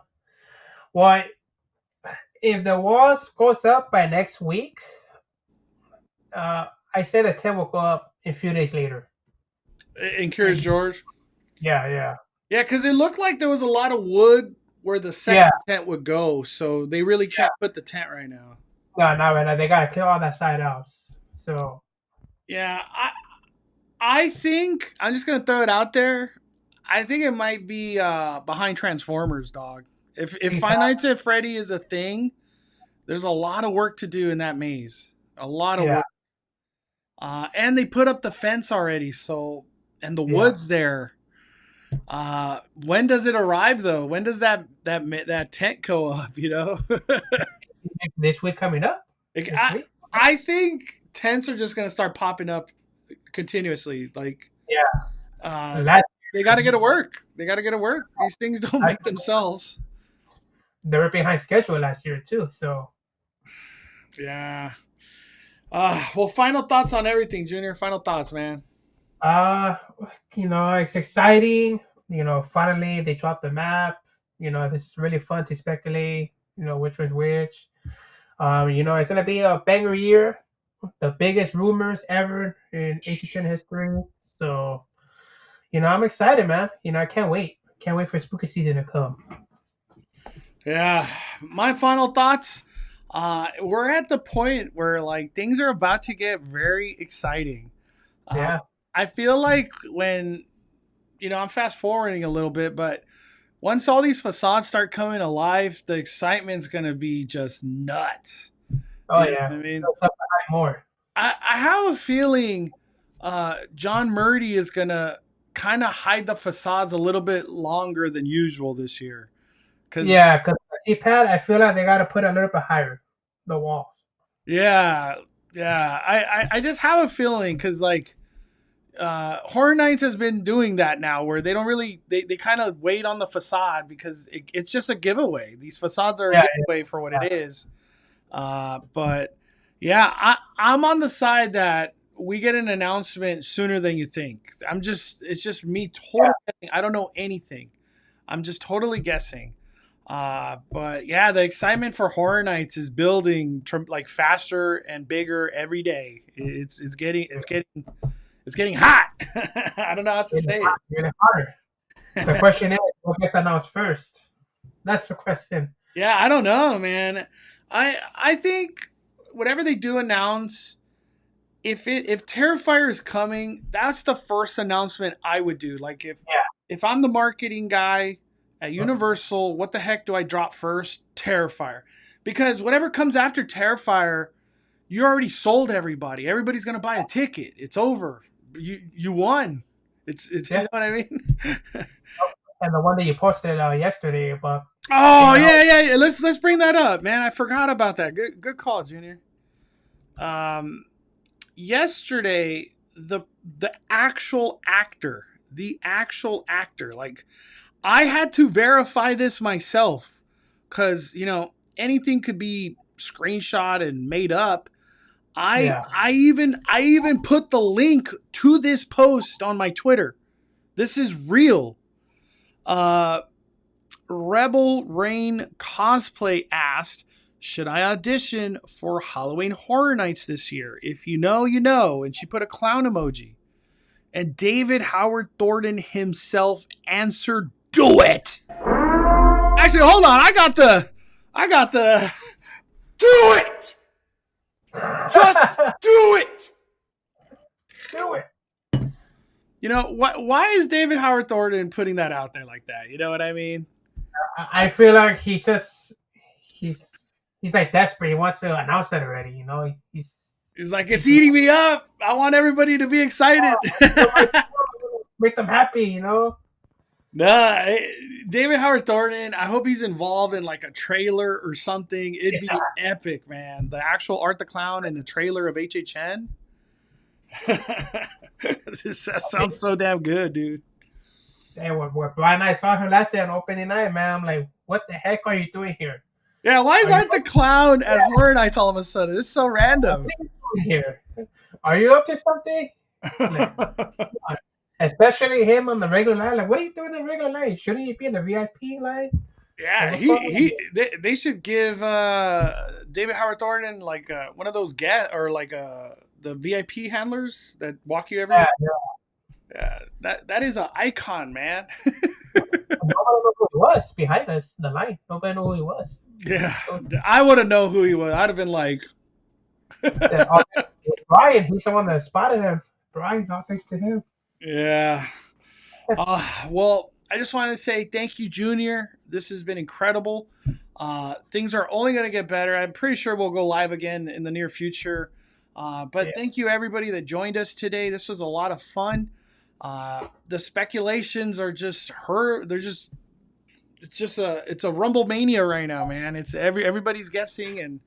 S2: if the walls goes up by next week, I say the tent will go up a few days later.
S1: In Curious George?
S2: Yeah.
S1: Yeah, because it looked like there was a lot of wood where the second tent would go, so they really can't put the tent right now.
S2: No, not right now. They gotta clear all that side out. So
S1: Yeah, I think I'm just gonna throw it out there. I think it might be behind Transformers, dog. If Five Nights at Freddy is a thing, there's a lot of work to do in that maze. A lot of work. And they put up the fence already, so and the wood's there. When does it arrive though? When does that tent go up? You know,
S2: this week coming up.
S1: I think tents are just gonna start popping up continuously. Like, they got to get to work. They got to get to work. These things don't make themselves.
S2: They were behind schedule last year too. So
S1: yeah. Well, final thoughts on everything, Junior. Final thoughts, man.
S2: It's exciting. Finally they dropped the map. This is really fun to speculate. Which was which. It's gonna be a banger year. The biggest rumors ever in HHN history. So, I'm excited, man. I can't wait. Can't wait for spooky season to come.
S1: Yeah. My final thoughts. We're at the point where like things are about to get very exciting. I feel like when, I'm fast forwarding a little bit, but once all these facades start coming alive, the excitement's going to be just nuts.
S2: Oh,
S1: you know what I mean,
S2: more.
S1: I have a feeling John Murdy is going to kind of hide the facades a little bit longer than usual this year.
S2: Because T-pad, I feel like they got to put a little bit higher, the walls.
S1: Yeah. I just have a feeling because like Horror Nights has been doing that now where they don't really, they kind of wait on the facade because it's just a giveaway. These facades are a giveaway for what it is. But yeah, I'm on the side that we get an announcement sooner than you think. It's just me totally guessing. I don't know anything. I'm just totally guessing. But yeah, the excitement for Horror Nights is building like faster and bigger every day. It's getting hot. I don't know how to say it.
S2: Really hotter. The question is, what gets announced first? That's the question.
S1: Yeah, I don't know, man. I think whatever they do announce, if Terrifier is coming, that's the first announcement I would do. Like if I'm the marketing guy at Universal, what the heck do I drop first? Terrifier. Because whatever comes after Terrifier, you already sold everybody. Everybody's gonna buy a ticket. It's over. You won. It's you know what I mean?
S2: And the one that you posted yesterday about.
S1: Oh yeah. Let's bring that up, man. I forgot about that. Good call, Junior. Yesterday, the actual actor the actual actor. Like, I had to verify this myself because, you know, anything could be screenshot and made up. I even put the link to this post on my Twitter. This is real. Rebel Rain Cosplay asked, should I audition for Halloween Horror Nights this year? If you know, you know. And she put a clown emoji. And David Howard Thornton himself answered, do it. Actually, hold on. I got the do it. Just do it.
S2: Do it.
S1: You know, why is David Howard Thornton putting that out there like that? You know what I mean?
S2: I feel like he's like desperate. He wants to announce it already. You know, he's
S1: like, it's eating me up. I want everybody to be excited.
S2: Make them happy. You know.
S1: Nah, David Howard Thornton, I hope he's involved in like a trailer or something. It'd be epic, man. The actual Art the Clown in the trailer of HHN. That sounds so damn good, dude.
S2: Hey, when Brian and I saw him last year on opening night, man, I'm like, what the heck are you doing here?
S1: Yeah, why is Art the Clown at Horror Nights all of a sudden? This is so random.
S2: What are you doing here? Are you up to something? Like, especially him on the regular line. Like, what are you doing in the regular line? Shouldn't you be in the VIP line?
S1: Yeah, they should give David Howard Thornton like one of those the VIP handlers that walk you everywhere. Yeah, that is an icon, man.
S2: Nobody knew who he was behind us, the line. Nobody knew who he was.
S1: Yeah, I wouldn't know who he was. I'd have been like,
S2: Brian, he's the one that spotted him. Brian, all thanks to him.
S1: Yeah. Well, I just wanted to say thank you, Junior. This has been incredible. Things are only going to get better. I'm pretty sure we'll go live again in the near future. Thank you, everybody that joined us today. This was a lot of fun. The speculations are just it's a Rumble Mania right now, man. It's everybody's guessing, and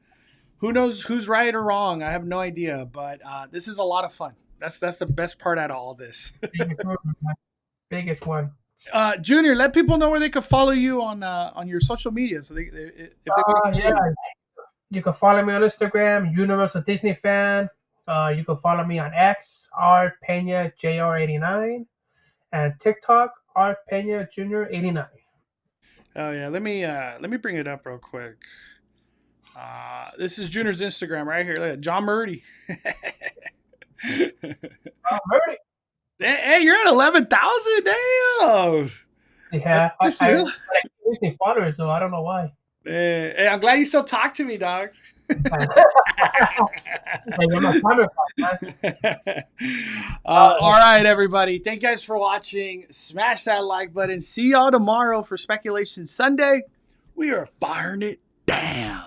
S1: who knows who's right or wrong. I have no idea, but this is a lot of fun. That's the best part out of all this.
S2: Biggest one.
S1: Junior, let people know where they can follow you on your social media. So
S2: you can follow me on Instagram, Universal Disney Fan. You can follow me on X, R Pena JR89, and TikTok, R Pena Junior 89.
S1: Oh yeah, let me bring it up real quick. This is Junior's Instagram right here. Look at John Murdy.
S2: Murdy.
S1: Hey, you're at 11,000. Damn.
S2: Yeah, I Disney followers, so I don't know why.
S1: Hey, I'm glad you still talk to me, dog. All right, everybody. Thank you guys for watching. Smash that like button. See y'all tomorrow for Speculation Sunday. We are firing it down.